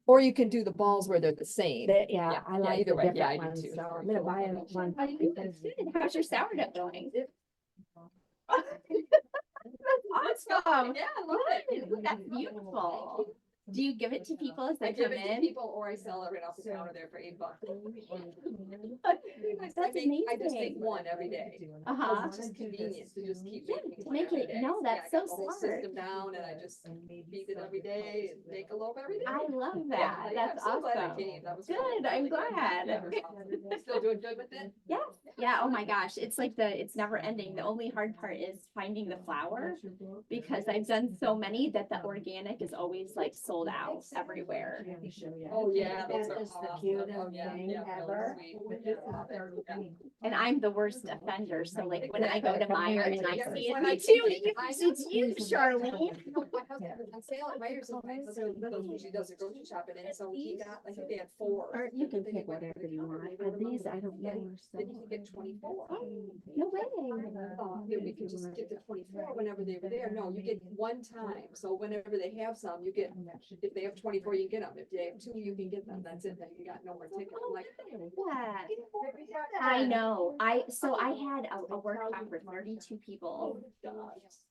S2: Or you can do the balls where they're the same.
S6: yeah, I
S2: yeah,
S6: like
S2: either
S6: the
S2: way. Yeah,
S6: different
S2: I do
S6: ones,
S2: too.
S6: so
S2: Very
S6: I'm gonna
S2: cool.
S6: buy one.
S9: How you doing? Good. How's your sourdough going? That's awesome.
S2: Yeah, I love it.
S9: Good. That's beautiful. Do you give it to people as
S2: I
S9: they
S2: give
S9: come
S2: it to
S9: in?
S2: people or I sell it right off the counter there for $8.
S9: That's
S2: I just make
S9: amazing.
S2: one every day.
S9: Uh-huh.
S2: It's just convenient to just keep
S9: Yeah,
S2: making
S9: to
S2: one
S9: make
S2: every
S9: it-
S2: day.
S9: no,
S2: Yeah,
S9: that's
S2: I got
S9: so
S2: the whole
S9: smart.
S2: system down and I just feed it every day and make a loaf every day.
S9: I love
S2: Yeah,
S9: that.
S2: yeah,
S9: That's
S2: I'm so glad I
S9: awesome.
S2: came. That was
S9: Good,
S2: really,
S9: I'm
S2: really good.
S9: glad.
S2: Yeah. Still doing good with it?
S9: Yeah, yeah, oh my gosh, it's like it's never ending. The only hard part is finding the flour because I've done so many that the organic is always like sold out everywhere.
S2: Oh, yeah. Those
S6: That
S2: are
S6: is the
S2: awesome.
S6: cutest
S2: Oh, yeah,
S6: thing
S2: yeah, really
S6: ever.
S2: sweet. Yeah, I love it. Yeah.
S9: And I'm the worst offender, so like when I go to Meyer and I
S2: Yeah,
S9: see it,
S2: when
S9: me
S2: I
S9: too,
S2: think
S9: it's you, Charlene.
S2: You know, my husband on sale at Myers, my husband usually does the grocery shopping, and so he got, I think they had 4.
S6: Or you can
S2: Then he
S6: pick
S2: went
S6: whatever
S2: for the
S6: you
S2: 20,
S6: want,
S2: they were
S6: but these, I
S2: around
S6: don't
S2: then
S6: know.
S2: Then you could get 24.
S9: No way.
S2: That we could just get the 24 whenever they were there. No, you get one time. So whenever they have some, you get, if they have 24, you get them. If they have 2, you can get them. That's it. Then you got no more tickets. I'm like,
S9: Yeah. I know. So I had a workshop for 32 people,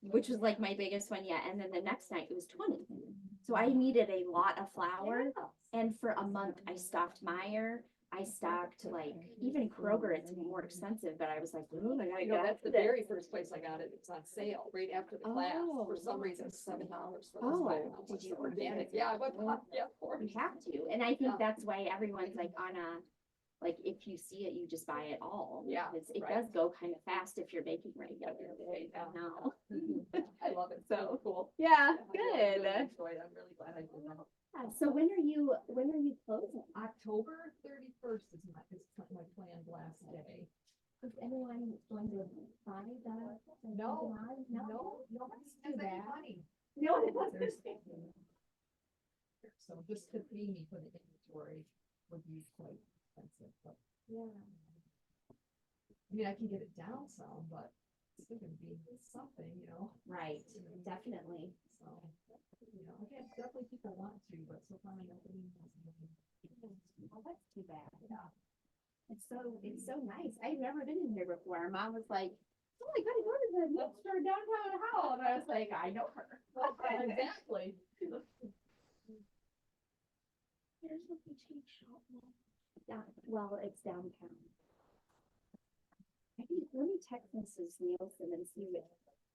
S9: which was like my biggest one yet. And then the next night it was 20. So I needed a lot of flour. And for a month I stocked Meyer. I stocked like even Kroger, it's more expensive, but I was like, oh, I gotta
S2: you know,
S9: get
S2: that's the
S9: this.
S2: very first place I got it. It was on sale right after the class. For some reason, $7 for this
S9: Oh,
S2: whole,
S9: did you
S2: organic. Yeah, I went, yeah, of course.
S9: You have to. And I think
S2: Yeah.
S9: that's why everyone's like on a, like, if you see it, you just buy it all.
S2: Yeah,
S9: It
S2: right.
S9: does go kind of fast if you're making regularly.
S2: Yeah.
S9: No.
S2: I love it.
S9: So
S2: cool.
S9: Yeah,
S2: I
S9: good.
S2: really enjoyed it. I'm really glad I did that.
S9: Yeah, so when are you closing?
S7: October 31st is my planned last day.
S8: Is anyone going to buy the?
S7: No,
S8: No.
S7: nobody
S8: Too
S7: spends any
S8: bad.
S7: money.
S9: No.
S7: So just to pay me for the inventory would be quite expensive, but
S8: Yeah.
S7: I mean, I can get it down some, but it's still gonna be something, you know,
S9: Right, definitely.
S7: so, you know, again, definitely people want to, but so far nobody has.
S9: Oh, that's too bad. It's so nice. I've never been in here before. Mom was like, oh my God, go to the next door downtown hall. And I was like, I know her.
S7: Exactly.
S9: There's a boutique shop now. Well, it's downtown. I think, let me text Mrs. Nielsen and see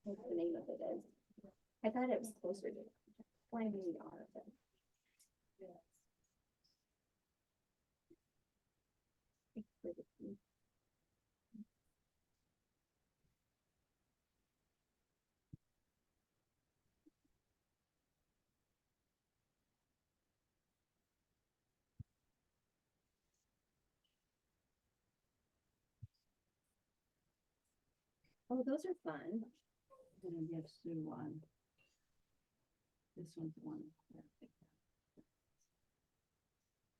S9: what the name of it is. I thought it was closer to, why we are, but. Oh, those are fun.
S6: I'm gonna give Sue one. This one's the one.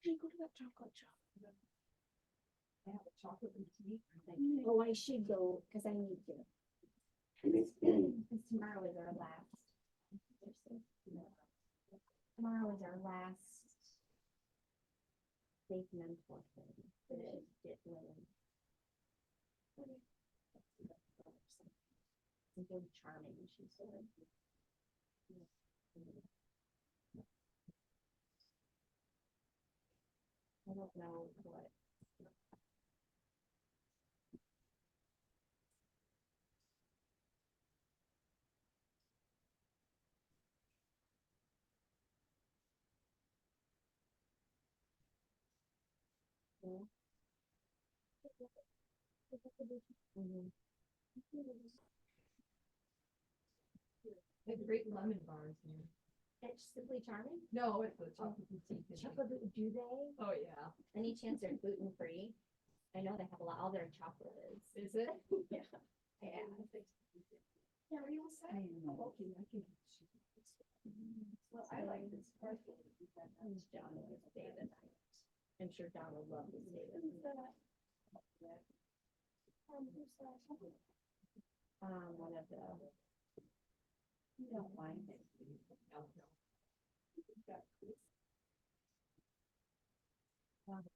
S9: Hey, go to that chocolate shop.
S7: I have a chocolate boutique.
S9: Oh, I should go, cause I need to. Cause tomorrow is our last. Tomorrow is our last. Safe mentor thing. Something charming, she said. I don't know what.
S7: They have great lemon bars here.
S8: It's Simply Charming?
S7: No, it's a chocolate boutique.
S8: Chocolate, do they?
S7: Oh, yeah.
S8: Any chance they're gluten free? I know they have a lot, all their chocolate is.
S7: Is it?
S8: Yeah. Yeah.
S7: Yeah, are you all set?
S6: I know.
S7: Okay, I can.
S8: Well, I like this person. John will stay the night. I'm sure John will love to stay the night. One of the You don't mind it. No, no.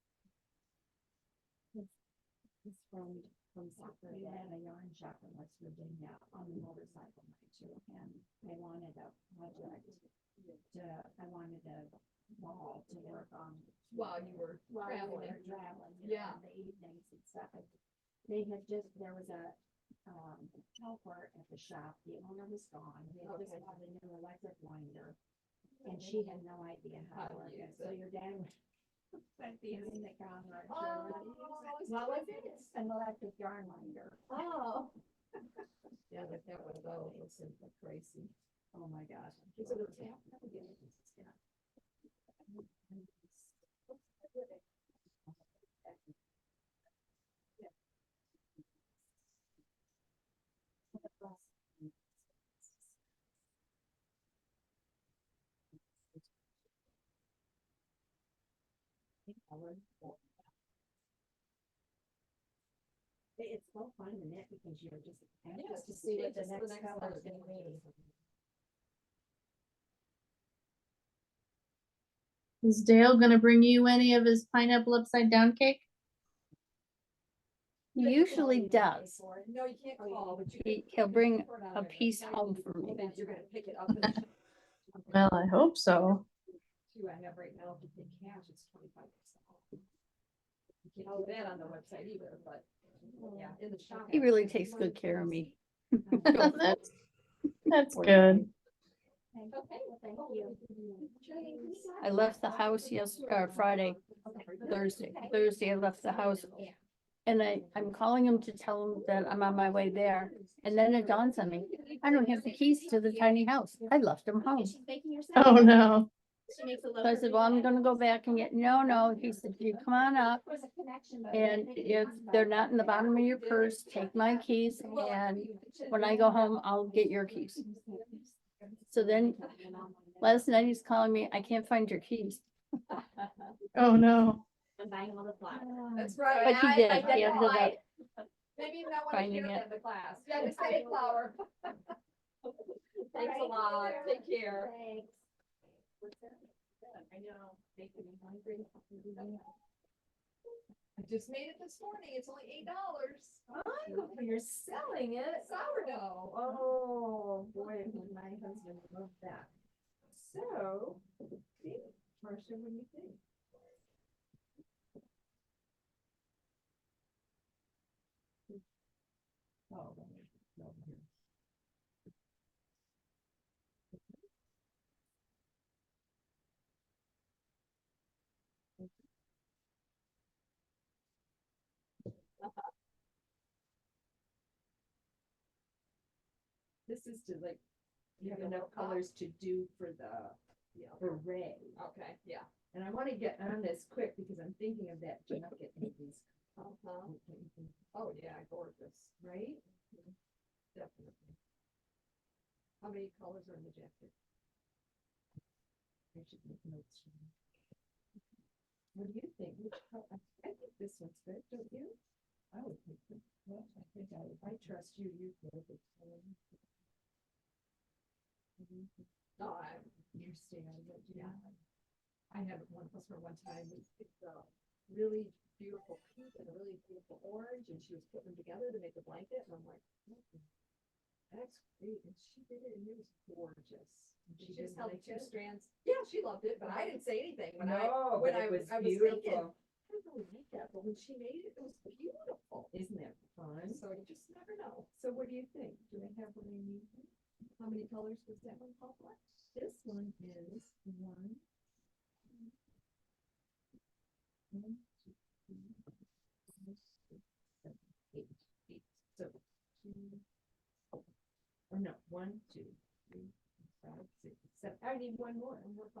S8: It's from Saturday, I had a yarn shop in West Virginia on the motorcycle night too, and I wanted a project I wanted a wall to work on.
S7: While you were
S8: While we
S7: traveling.
S8: were traveling,
S7: Yeah.
S8: in the evenings and stuff. They had just, there was a, helper at the shop, the owner was gone, we had just
S7: Okay.
S8: bought a new electric winder. And she had no idea how to work it, so your dad went in the counter. What was it? It's an electric yarn winder.
S7: Oh.
S8: Yeah, but that was, it's super crazy. Oh my gosh.
S7: Is it a tap?
S8: It's so fun in it because you're just
S7: Yeah,
S8: anxious to
S7: just
S8: see what the
S7: changes to the
S8: next
S7: next
S8: color is
S7: color.
S8: gonna be.
S1: Is Dale gonna bring you any of his pineapple upside down cake?
S6: He usually does.
S7: No, you can't call, but you.
S6: He'll bring a piece home for me.
S7: Then you're gonna pick it up. and-
S1: Well, I hope so.
S7: Two I have right now, if you pay cash, it's 25% off. You can't do that on the website either, but yeah, in the shop.
S6: He really takes good care of me.
S1: That's good.
S8: Okay, well, thank you.
S6: I left the house Friday, Thursday I left the house. And I'm calling him to tell him that I'm on my way there. And then it dawns on me, I don't have the keys to the tiny house. I left them home.
S9: She's making your
S1: Oh,
S9: salad.
S1: no.
S9: She makes a
S6: So I said, well, I'm gonna go back and get, no. He said, you come on up.
S9: There's a connection. but
S6: And
S9: I think
S6: if
S9: it's
S6: they're
S9: about-
S6: not in the bottom of your purse, take my keys. And when I go home, I'll get your keys. So then last night he's calling me, I can't find your keys.
S1: Oh, no.
S9: I'm buying all the flowers.
S7: That's right.
S6: But he
S7: I-
S6: did.
S7: I
S6: He ended
S7: call
S6: up
S7: it. Maybe you not want to
S6: finding
S7: hear
S6: it.
S7: that in the class. Yeah, just say flower. Thanks a lot. Take care.
S8: Thanks. I know, making me hungry.
S7: I just made it this morning. It's only $8.
S8: Oh, you're selling it?
S7: Sourdough.
S8: Oh, boy, my husband loved that. So, see, Marcia, what do you think? Oh, let me go here. This is to like, you have enough colors to do for the array.
S7: Okay, yeah.
S8: And I wanna get on this quick because I'm thinking of that jacket in these,
S7: Uh-huh. Oh, yeah, gorgeous.
S8: right?
S7: Definitely. How many colors are in the jacket?
S8: I should make notes. What do you think? Which color? I think this one's good, don't you? I would think, well, I think if I trust you, you could.
S7: No,
S8: Understand, but
S7: Yeah.
S8: yeah.
S7: I had one customer one time, we picked a really beautiful pink and a really beautiful orange, and she was putting them together to make a blanket, and I'm like, that's great, and she did it, and it was gorgeous. And She just
S8: didn't
S7: held
S8: like
S7: two
S8: it?
S7: strands, yeah, she loved it, but I didn't say anything, when
S8: No,
S7: when
S8: but
S7: I
S8: it
S7: was
S8: was
S7: thinking,
S8: beautiful.
S7: I don't really like that, but when she made it, it was beautiful.
S8: Isn't that fun?
S7: So you just never know.
S8: So what do you think? Do they have what I need?
S7: How many colors does that one call for?
S8: This one is one. One, two, three, four, five, six, seven, eight. So two. Or no, 1, 2, 3, 4, 5, 6, 7. I need one more.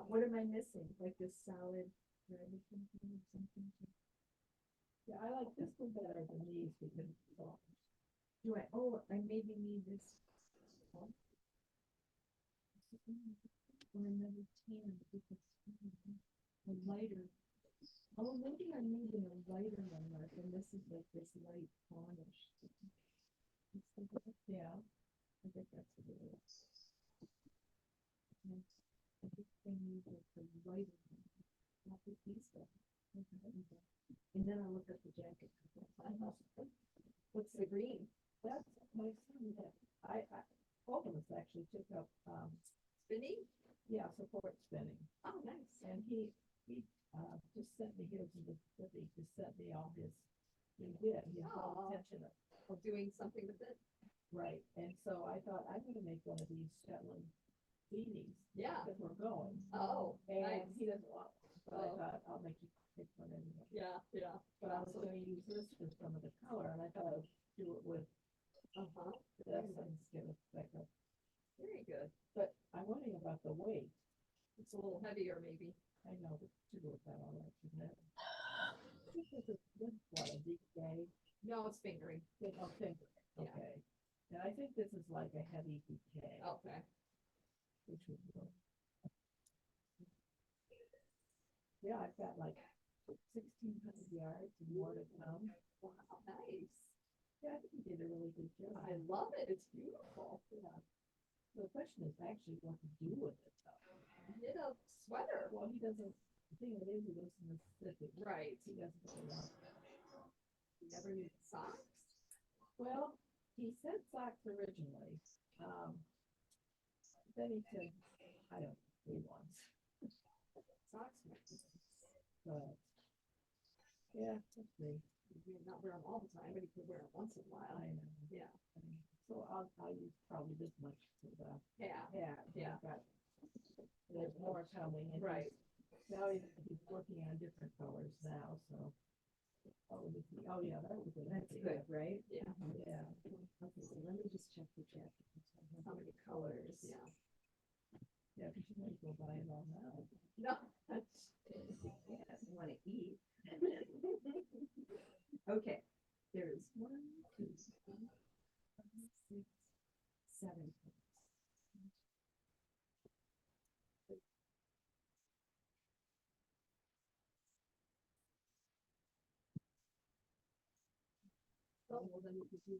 S8: What am I missing? Like this solid red or something or something? Yeah, I like this one better than these because it's soft. Do I, oh, I maybe need this. Or another tan because a lighter. Oh, maybe I'm using a lighter one, Mark, and this is like this light varnish. Yeah, I think that's what it is. And I think they need the white, not the easel. And then I looked at the jacket. What's the green? That's my son, that, both of us actually took up, spinning? Yeah, support spinning. Oh, nice. And he, just sent me his, just sent me all his, he did, his whole intention of doing something with it. Right, and so I thought, I'm gonna make one of these Shetland beanies. Yeah. Because we're going. Oh, and nice. He doesn't want one, but I thought, I'll make you pick one anyway. Yeah, yeah. But I was gonna use this for some of the color, and I thought I'd do it with, this and get it like a. Very good. But I'm wondering about the weight. It's a little heavier, maybe. I know, but to do it that all right, isn't it? This is what, a deep day? No, it's fingering. Oh, fingering, okay. And I think this is like a heavy bouquet. Okay. Which would work. Yeah, I've got like 1,600 yards and more to come. Wow, nice. Yeah, I think you did a really good job. I love it. It's beautiful. Yeah. The question is actually what to do with it though. Knit a sweater. Well, he doesn't, the thing it is, he lives in Mississippi. Right. He doesn't really want. He never used socks? Well, he said socks originally. Then he said, I don't need ones. Socks might be nice. But yeah, let's see. You not wear them all the time, but you can wear them once in a while. I know. Yeah. So I'll use probably this much for the hat. Yeah. There's more coming. And right. Now he's working on different colors now, so. Oh, yeah, that was good. That's good, right? Yeah. Yeah. Okay, so let me just check the jacket. How many colors? Yeah. Yeah, because you might go buy it all now. No. Yeah, you want to eat. Okay, there's 1, 2, 3, 4, 5, 6, 7. Oh, well, then we could do.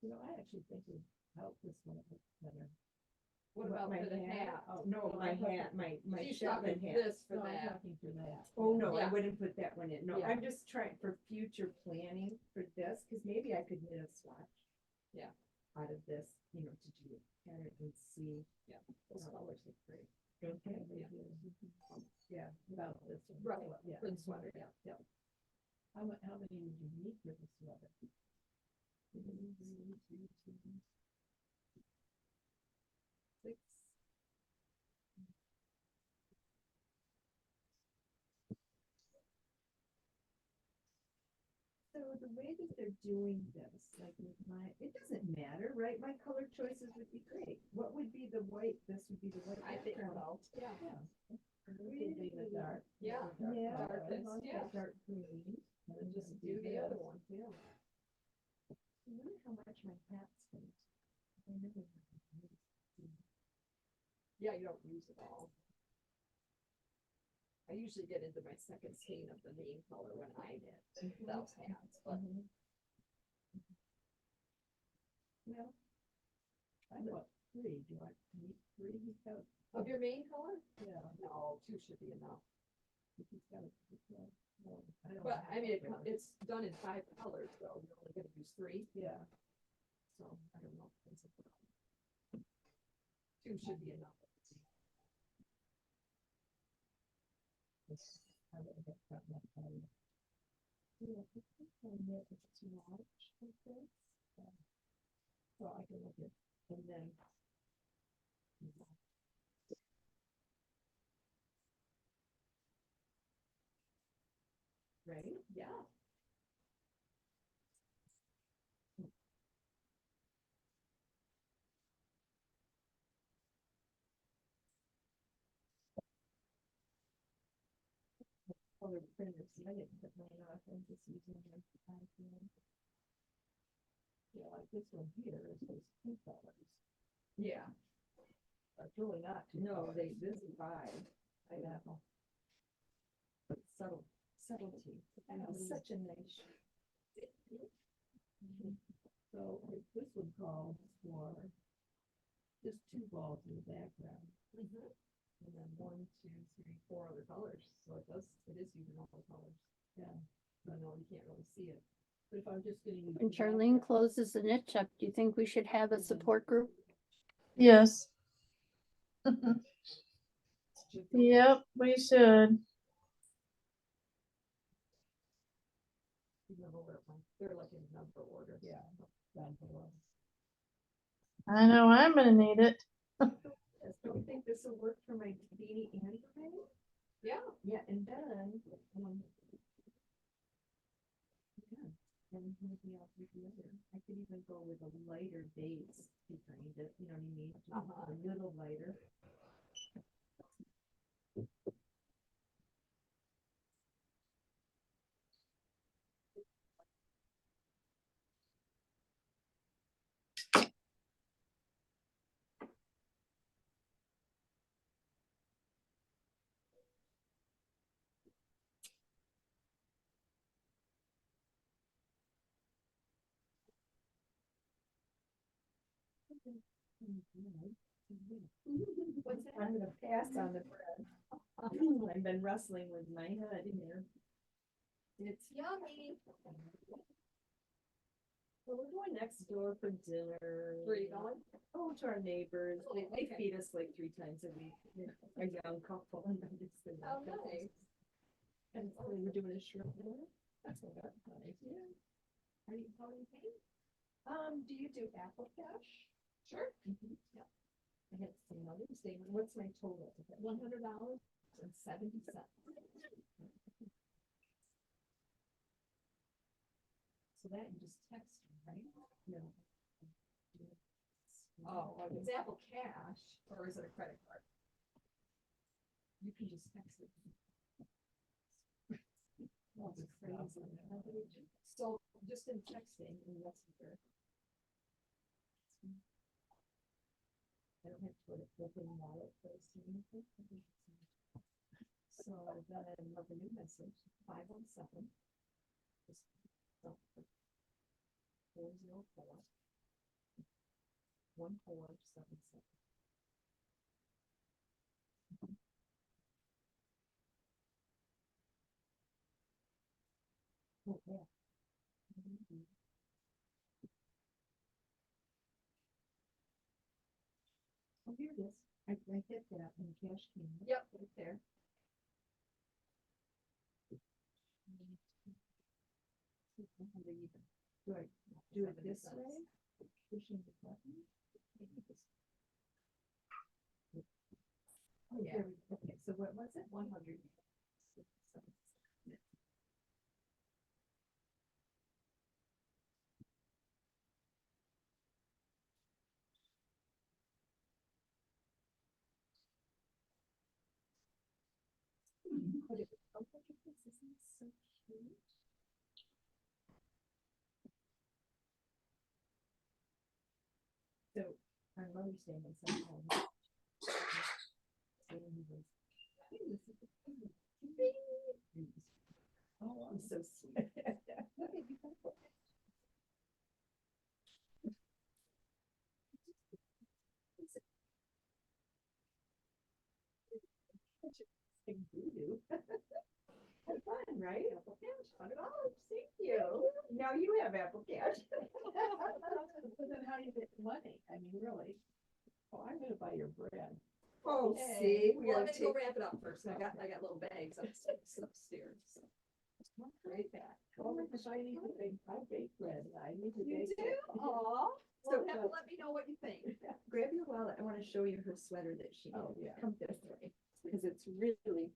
S8: You know, I actually think we help this one a bit better. What about my hat? Oh, no, my hat, my Shetland hat. This for that. Oh, no, I wouldn't put that one in. No, I'm just trying for future planning for this, because maybe I could knit a swatch. Yeah. Out of this, you know, to do it kind of and see. Yeah, those colors look great. Okay. Yeah, about this one. Right, yeah. For the sweater, yeah. How many would you need for the sweater? 1, 2, 3, 4, 6. So the way that they're doing this, like with it doesn't matter, right? My color choices would be great. What would be the white? This would be the white. I think so. Yeah. Really the dark. Yeah. Dark green. And just do the other one. Yeah. I wonder how much my hat's going to. Yeah, you don't use it all. I usually get into my second skein of the main color when I knit those hats, but. Well, I got 3. Do I need 3? Of your main color? Yeah. No, 2 should be enough. But I mean, it's done in 5 colors, though. You're only gonna use 3. Yeah. So I don't know. 2 should be enough. I would have got my color. Yeah, I think I knit a swatch like this. So I can look at and then. Right? Yeah. Color printers. I didn't put mine off. I'm just using my iPhone. Yeah, like this one here is those 2 colors. Yeah. That's really not 2 colors. This is 5. I know. Subtlety. I know, such a nice. So So if this would call for just two balls in the background. And then 1, 2, 3, 4 other colors. So it is using all the colors. Yeah. I know you can't really see it. But if I'm just gonna use.
S6: When Charlene closes the niche up, do you think we should have a support group?
S1: Yes. Yep, we should.
S8: They're like in number order. Yeah.
S1: I know I'm gonna need it.
S8: Do you think this will work for my beanie and gray? Yeah. Yeah, and then. Yeah, and maybe I'll do the other. I could even go with a lighter base behind it, you know what I mean? Just a little lighter. What's that? I'm gonna pass on the bread. I've been wrestling with my head here. It's yummy. So we're going next door for dinner. Where are you going? Oh, to our neighbors. They feed us like 3 times a week. A young couple. And I'm just sitting there.
S7: nice.
S8: And so we're doing a shrimp dinner. That's what that's nice. Yeah. How do you pay? Do you do Apple Cash? Sure. Yeah. I had some money statement. What's my total? $100.70. So that you just text me, right? No. Oh, it's Apple Cash, or is it a credit card? You can just text it. Oh, it's crazy. So just in texting in Messenger. I don't have to put it within wallet place or anything. So then I have a new message, 517. 404 1477. Oh, yeah. Oh, here it is. I hit that and cash came. Yep, right there. Do I do it this way? Pushing the button? Oh, yeah. Okay, so what was it? 100. But it felt like it was, isn't it so cute? So our Mother's Day was sometime. Oh, I'm so sweet. Have fun, right? Apple Cash, $100. Thank you. Now you have Apple Cash. But then how do you get the money? I mean, really? Oh, I'm gonna buy your bread. Oh, see, we gotta go wrap it up first. I got little bags upstairs. So. Great bag. Oh my gosh, I need to bake. I bake bread. I need to bake. You do? Aw. So have to let me know what you think. Grab your wallet. I want to show you her sweater that she made. Oh, yeah. Come this way because it's really,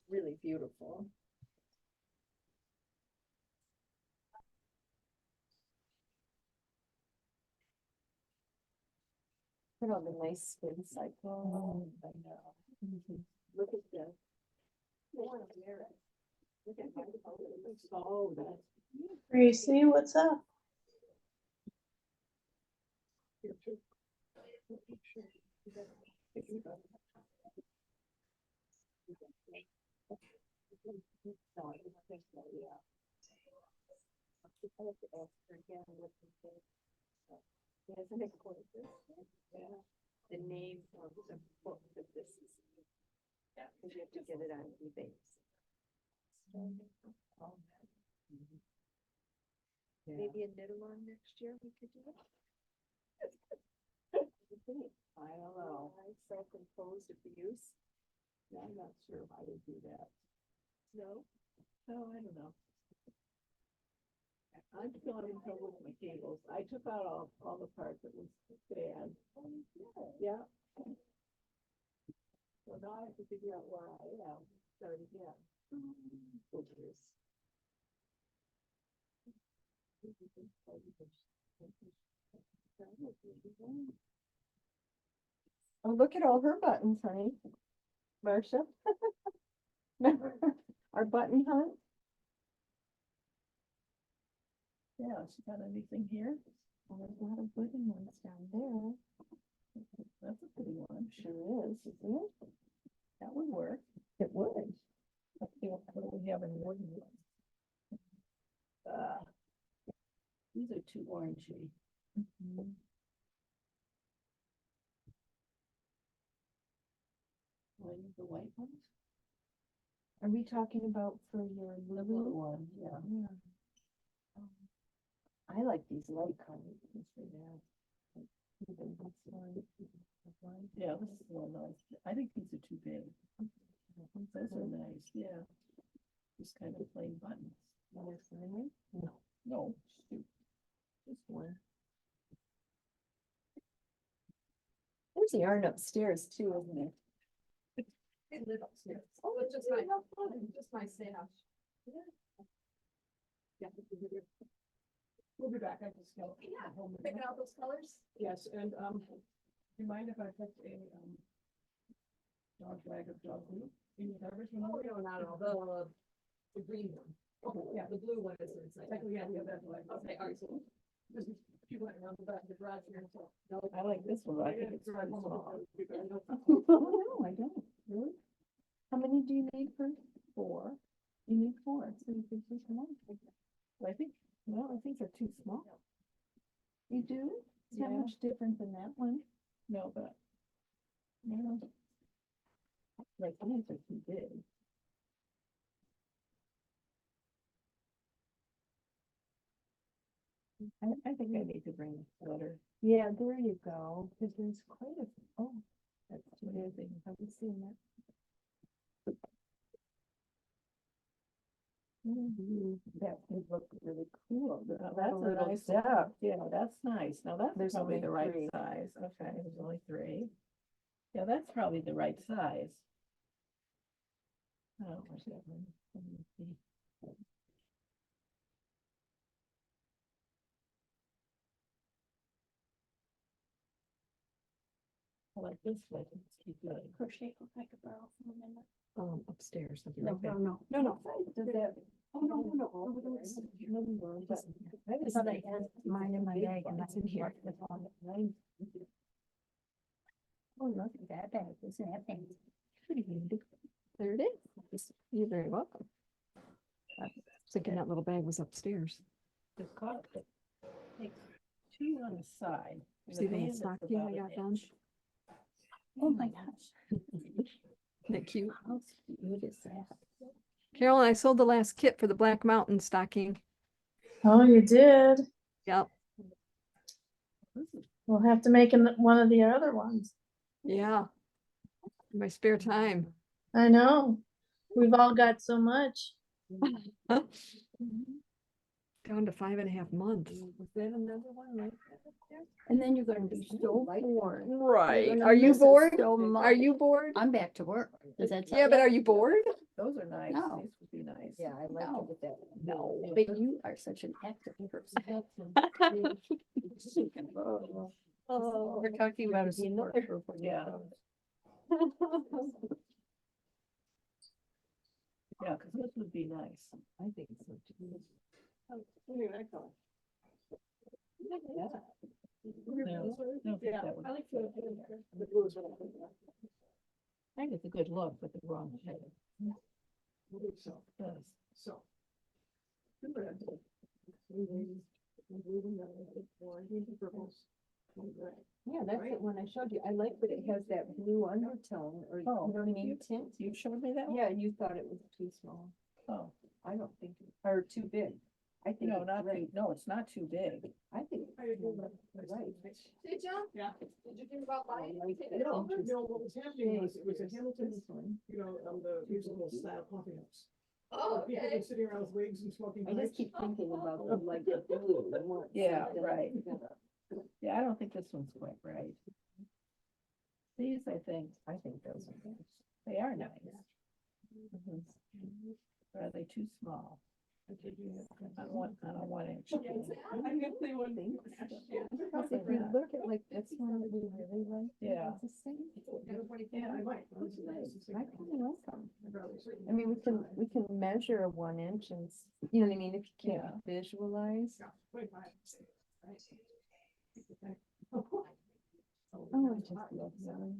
S8: really beautiful. Look at all the nice spin cycle. I know. Look at this. I want to wear it. Look at my color. It looks so nice.
S1: Gracie, what's up?
S8: The name of the book that this is. Yeah, because you have to get it on eBay. Maybe a knit along next year we could do it. I don't know. Self-imposed abuse. Yeah, I'm not sure if I would do that. No? No, I don't know. I'm still having trouble with my cables. I took out all the parts that was bad. Yeah. So now I have to figure out where I am, start again. Filters.
S3: Oh, look at all her buttons, honey. Marcia. Our button hunt.
S8: Yeah, she got anything here?
S3: Oh, there's a lot of wooden ones down there.
S8: That's a pretty one.
S3: Sure is, isn't it?
S8: That would work.
S3: It would.
S8: Let's see what do we have in wooden ones. These are too orangey. What are the white ones?
S3: Are we talking about for your
S8: The
S3: blue?
S8: blue one, yeah.
S3: I like these light colors. Even this one.
S8: Yeah, this is one nice. I think these are too big. Those are nice, yeah. Just kind of plain buttons.
S3: No.
S8: No, shoot. This one.
S3: There's the yarn upstairs too, isn't there?
S7: They live upstairs. Oh, it's just my stash. Yeah. We'll be back. I just go. Yeah. Picking out those colors?
S8: Yes, and, do you mind if I put a, dog bag of dog food in your garbage?
S7: Oh, no, not at all. The green one. Oh, yeah, the blue one is inside.
S8: Yeah, that's what
S7: Okay, all right, so. There's a few went around the back of the garage here, so.
S8: I like this one, but I think it's too small.
S3: Oh, no, I don't. Really? How many do you need for?
S8: 4.
S3: You need 4, so you can take them out.
S8: I think, well, I think they're too small.
S3: You do? It's not
S8: Yeah.
S3: much different than that one.
S8: No, but. No. Like, these are too big. I think I need to bring a sweater.
S3: Yeah, there you go, because there's quite a, oh,
S8: That's too big.
S3: I was seeing that.
S8: That would look really cool. Now,
S3: A
S8: that's a
S3: little
S8: nice
S3: depth.
S8: depth. Yeah, that's nice. Now that's
S3: There's
S8: probably
S3: only
S8: the right
S3: 3.
S8: size. Okay, there's only 3. Yeah, that's probably the right size. Oh, where's that one? Let me see. I like this one. Let's keep going.
S6: Crochet hook I could borrow from a minute.
S8: Upstairs. I'll be
S6: No,
S8: right back.
S6: no.
S8: Does that?
S6: Oh, no.
S3: I thought I had mine in my bag and that's in here.
S6: Oh, look at that bag, isn't that big?
S2: There it is. You're very welcome. I was thinking that little bag was upstairs.
S8: The cut, take 2 on the side. and
S2: See
S8: the
S2: that
S8: band is
S2: stocking
S8: about
S2: I
S8: an
S2: got done?
S8: inch.
S6: Oh my gosh,
S2: Isn't that cute?
S6: how cute is that?
S2: Carolyn, I sold the last kit for the Black Mountain stocking.
S1: Oh, you did.
S2: Yep.
S1: We'll have to make one of the other ones.
S2: Yeah. In my spare time.
S1: I know. We've all got so much.
S2: Down to 5.5 months.
S8: Was that another one like that?
S6: And then you're gonna be so bored.
S2: Right.
S6: You're gonna
S2: Are you
S6: miss it
S2: bored?
S6: so
S2: Are
S6: much.
S2: you bored?
S6: I'm back to work. Does that?
S2: Yeah, but are you bored?
S8: Those are nice.
S6: No.
S8: These would be nice.
S6: Yeah, I like
S8: No.
S6: it with that.
S2: No.
S6: But you are such an active person.
S2: Oh, we're talking about a
S8: Support
S2: support
S8: group,
S2: group.
S8: yeah. Yeah, because this would be nice. I think so too.
S7: Anyway, I call
S8: Yeah.
S7: Yeah,
S8: that would-
S7: I like the blue is what I'm thinking of.
S8: I think it's a good look, but the wrong shade.
S7: I believe so.
S8: Yes.
S7: So. Good for that.
S8: showed you, I like that it has that blue undertone, or you know what I mean, tint.
S6: You showed me that one?
S8: Yeah, and you thought it was too small.
S6: Oh,
S8: I don't think, or too big. I think
S6: no,
S8: it's
S6: not,
S8: great.
S6: no, it's not too big.
S8: I think. it's right.
S7: Hey, John?
S10: Yeah.
S7: Did you think about buying?
S8: I like
S7: it?
S8: that.
S10: No, no, what was happening was, it was a Hamilton,
S8: This one.
S10: you know, the musical style coffee house.
S7: Oh,
S10: People
S7: okay.
S10: were sitting around with wigs and smoking
S8: I just
S10: pipes.
S8: keep thinking about the like the blue. I want
S6: Yeah,
S8: something
S6: right.
S8: together.
S6: Yeah, I don't think this one's quite right. These, I think those are nice. They are nice. Mhm. Are they too small? On one inch.
S8: I really would think. Because if you look at like this one that we really like.
S6: Yeah.
S8: It's the same.
S6: Yeah,
S10: I might.
S8: I kind of like them. I mean, we can measure a 1 inch and, you know what I mean, if you can't visualize. Oh, I just love them.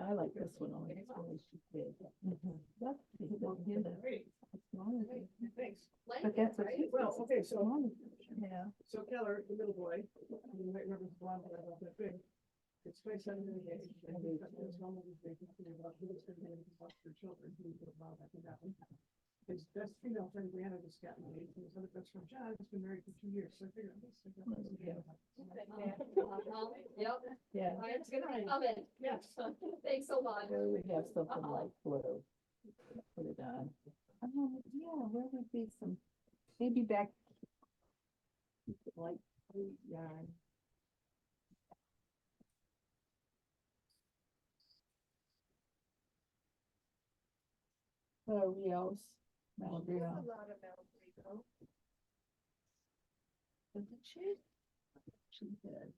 S6: I like this one only. It's really too big. That's pretty good.
S10: Thanks.
S8: But that's a.
S10: Well, okay, so,
S6: Yeah.
S10: so Keller, the middle boy, you might remember the blonde guy about that big. It's space under the age, and he's got this one of these big, about who was going to watch their children, who would allow that to happen. His best female friend Brianna just got engaged, and his other best friend John has been married for 2 years, so I figured this.
S7: Yep.
S6: Yeah.
S7: It's gonna come in.
S10: Yes.
S7: Thanks a lot.
S6: Where we have something like blue. Put it on.
S8: Yeah, where would be some, maybe back. Like, yarn. Rios.
S6: Melville.
S8: Isn't she?
S6: She did.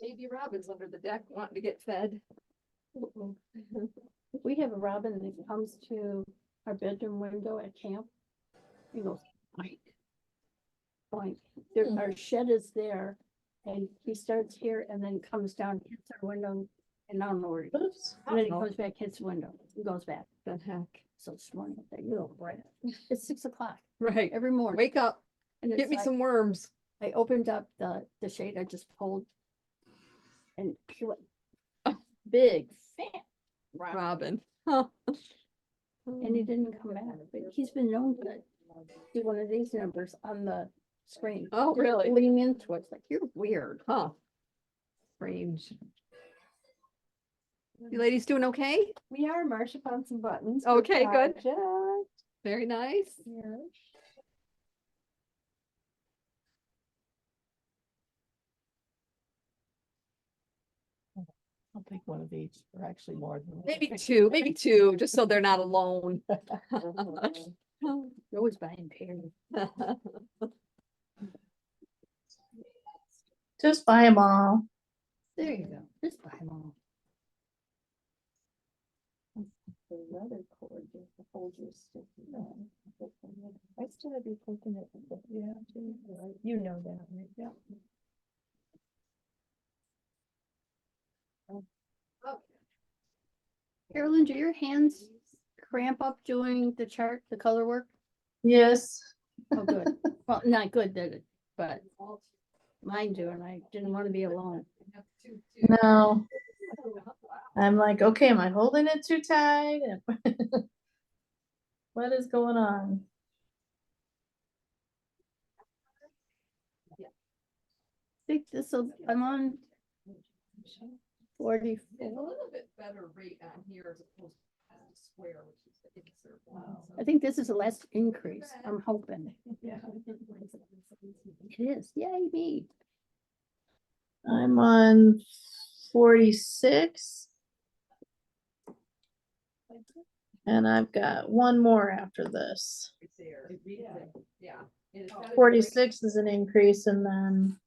S2: Baby Robin's under the deck wanting to get fed.
S6: We have a robin that comes to our bedroom window at camp. He goes, oink. Oink. There, our shed is there, and he starts here and then comes down, hits our window, and I don't know where he goes.
S1: Oops.
S6: And then he goes back, hits the window, and goes back.
S2: The heck.
S6: So this morning, I thought, you little brat. It's 6 o'clock
S2: Right.
S6: every morning.
S2: Wake up.
S6: And
S2: Get
S6: it's
S2: me
S6: like,
S2: some worms.
S6: I opened up the shade I just pulled. And he went, big, fat robin.
S2: Robin. Huh.
S6: And he didn't come back, but he's been known to do one of these numbers on the screen.
S2: Oh,
S6: Just
S2: really?
S6: Lean into it, it's like, you're weird.
S2: Huh. Strange. You ladies doing okay?
S8: We are, Marcia found some buttons. for
S2: Okay, good.
S8: project.
S2: Very nice.
S8: Here.
S3: think one of each, or actually more than.
S2: maybe two, just so they're not alone.
S6: You're always buying pairs.
S1: Just buy them all.
S6: There you go, just buy them all. The leather cord, just the hold your stick. I still have you poking it. Yeah, you know that, right? Yeah. Carolyn, do your hands cramp up doing the chart, the color work?
S1: Yes.
S6: Oh, good. Well, not good, did it? But mine do, and I didn't want to be alone.
S1: No. I'm like, okay, am I holding it too tight? What is going on?
S6: I think I'm on 44.
S7: It's a little bit better rate on here as opposed to the square, which is the insert one.
S6: I think this is the last increase. I'm hoping.
S7: Yeah.
S6: It is. Yay, me.
S1: I'm on 46. And I've got one more after this.
S7: It's there. It reads it. Yeah. And it's got a
S1: 46 is an increase, and then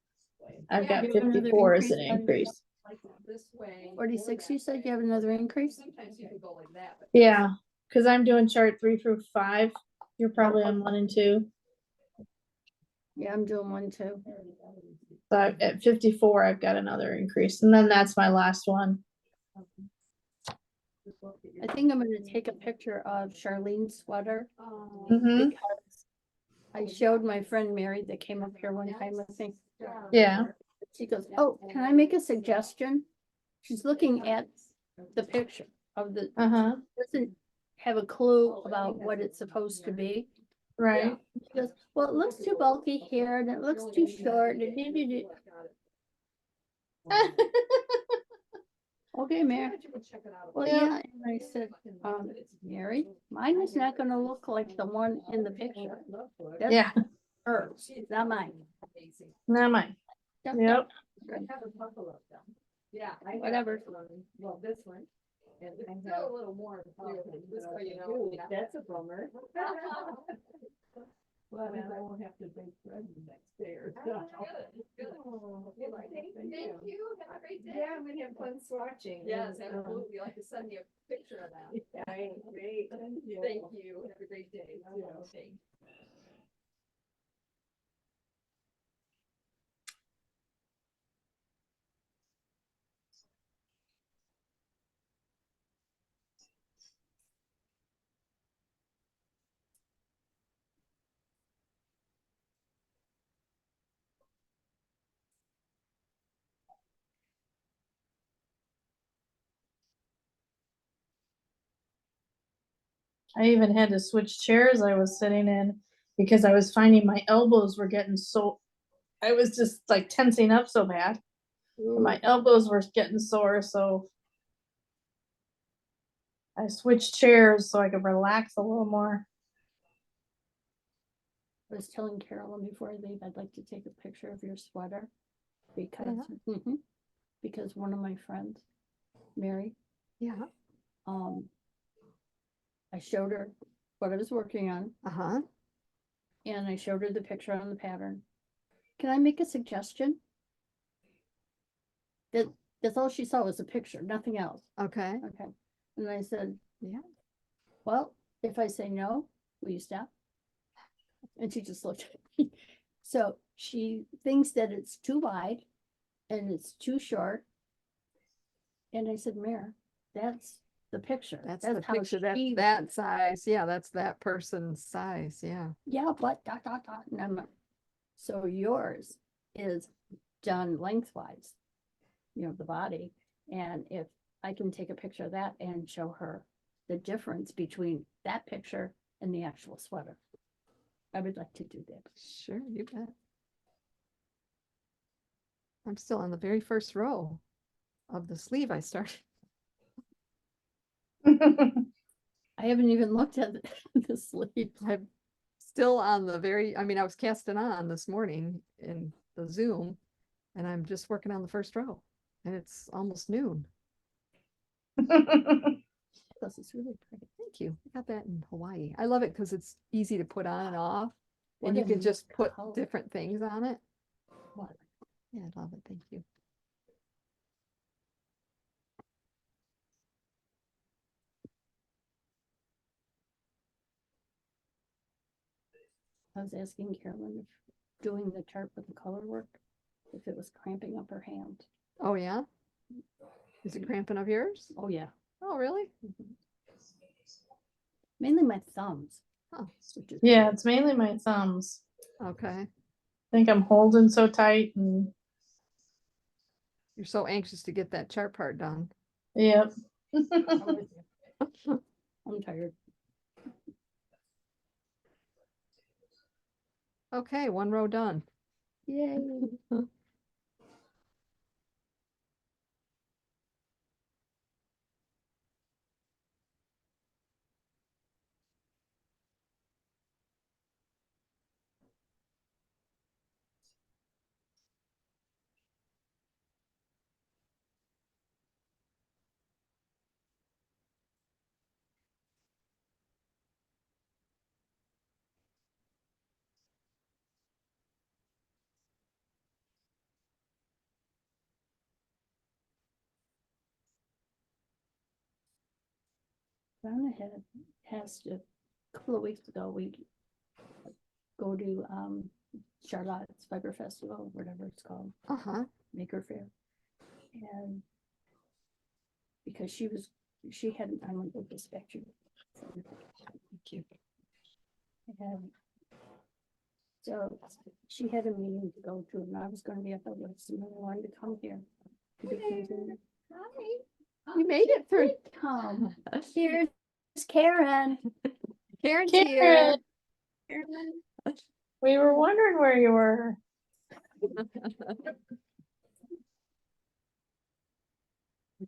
S1: I've got
S6: You have another
S1: 54 as an
S6: increase on-
S1: increase.
S7: like this way.
S6: 46, you said you have another increase?
S7: Sometimes you can go like that. But
S1: Yeah, because I'm doing chart 3 through 5. You're probably on 1 and 2.
S6: Yeah, I'm doing one too.
S1: So at 54, I've got another increase, and then that's my last one.
S6: I think I'm gonna take a picture of Charlene's sweater
S1: Mhm.
S6: because I showed my friend Mary that came up here one time with me.
S1: Yeah.
S6: She goes, oh, can I make a suggestion? She's looking at the picture of the,
S1: Uh-huh.
S6: doesn't have a clue about what it's supposed to be.
S1: Right.
S6: She goes, well, it looks too bulky here and it looks too short. Okay, Mary. Well,
S1: Yeah.
S6: yeah, and I said, Mary, mine is not gonna look like the one in the picture. That's
S1: Yeah.
S6: hers, not mine.
S1: Not mine.
S6: Yep,
S1: Yep.
S7: I have a couple of them. Yeah. I have
S6: Whatever.
S7: one. Well, this one. And I have a little more. This way, you know.
S3: That's a bummer. Well, then I won't have to bake bread next day or so.
S7: Good. Thank you. Have a great day.
S8: Yeah, I'm gonna have fun swatching.
S7: Yes, absolutely. I'd like to send you a picture of that.
S8: Great.
S7: Thank you. Have a great day. Okay.
S1: I even had to switch chairs I was sitting in because I was finding my elbows were getting so, I was just like tensing up so bad. And my elbows were getting sore, so I switched chairs so I could relax a little more.
S6: I was telling Carolyn before I leave, I'd like to take a picture of your sweater because, because one of my friends, Mary,
S2: Yeah.
S6: I showed her what I was working on
S2: Uh-huh.
S6: and I showed her the picture on the pattern. Can I make a suggestion? That's all she saw was a picture, nothing else.
S2: Okay.
S6: Okay. And I said,
S2: Yeah.
S6: well, if I say no, will you stop? And she just looked at me. So she thinks that it's too wide and it's too short. And I said, Mare, that's the picture.
S2: That's the
S6: how
S2: picture. That's
S6: she-
S2: that size. Yeah, that's that person's size. Yeah.
S6: Yeah, but dot, dot, dot. And I'm like, so yours is done lengthwise, the body. And if I can take a picture of that and show her the difference between that picture and the actual sweater, I would like to do that.
S2: Sure, you bet. I'm still on the very first row of the sleeve I started.
S6: I haven't even looked at the sleeve.
S2: I'm still on the very, I mean, I was casting on this morning in the Zoom and I'm just working on the first row and it's almost noon.
S6: This is really pretty.
S2: Thank you. I got that in Hawaii. I love it because it's easy to put on and off.
S6: What
S2: And you
S6: a
S2: can just put
S6: color.
S2: different things on it.
S6: What?
S2: Yeah, I love it. Thank you.
S6: I was asking Carolyn if doing the chart with the color work, if it was cramping up her hand.
S2: Oh, yeah? Is it cramping up yours?
S6: Oh, yeah.
S2: Oh, really?
S6: Mainly my thumbs.
S2: Oh.
S6: Which is
S1: Yeah, it's mainly my thumbs.
S2: Okay.
S1: I think I'm holding so tight and,
S2: You're so anxious to get that chart part done.
S1: yep.
S6: I'm with you. I'm tired.
S2: Okay, one row done.
S6: Yay. Brown ahead has to, a couple of weeks ago, we go to Charlotte's Fiber Festival, whatever it's called,
S2: Uh-huh.
S6: Maker Fair. And because she hadn't, I went with this picture. Thank you. And so she had a meeting to go to, and I was gonna be up at West, and I wanted to come here. to do things in-
S2: You made it through.
S6: Come, here's Karen.
S2: Karen's here.
S1: Karen, we were wondering where you were.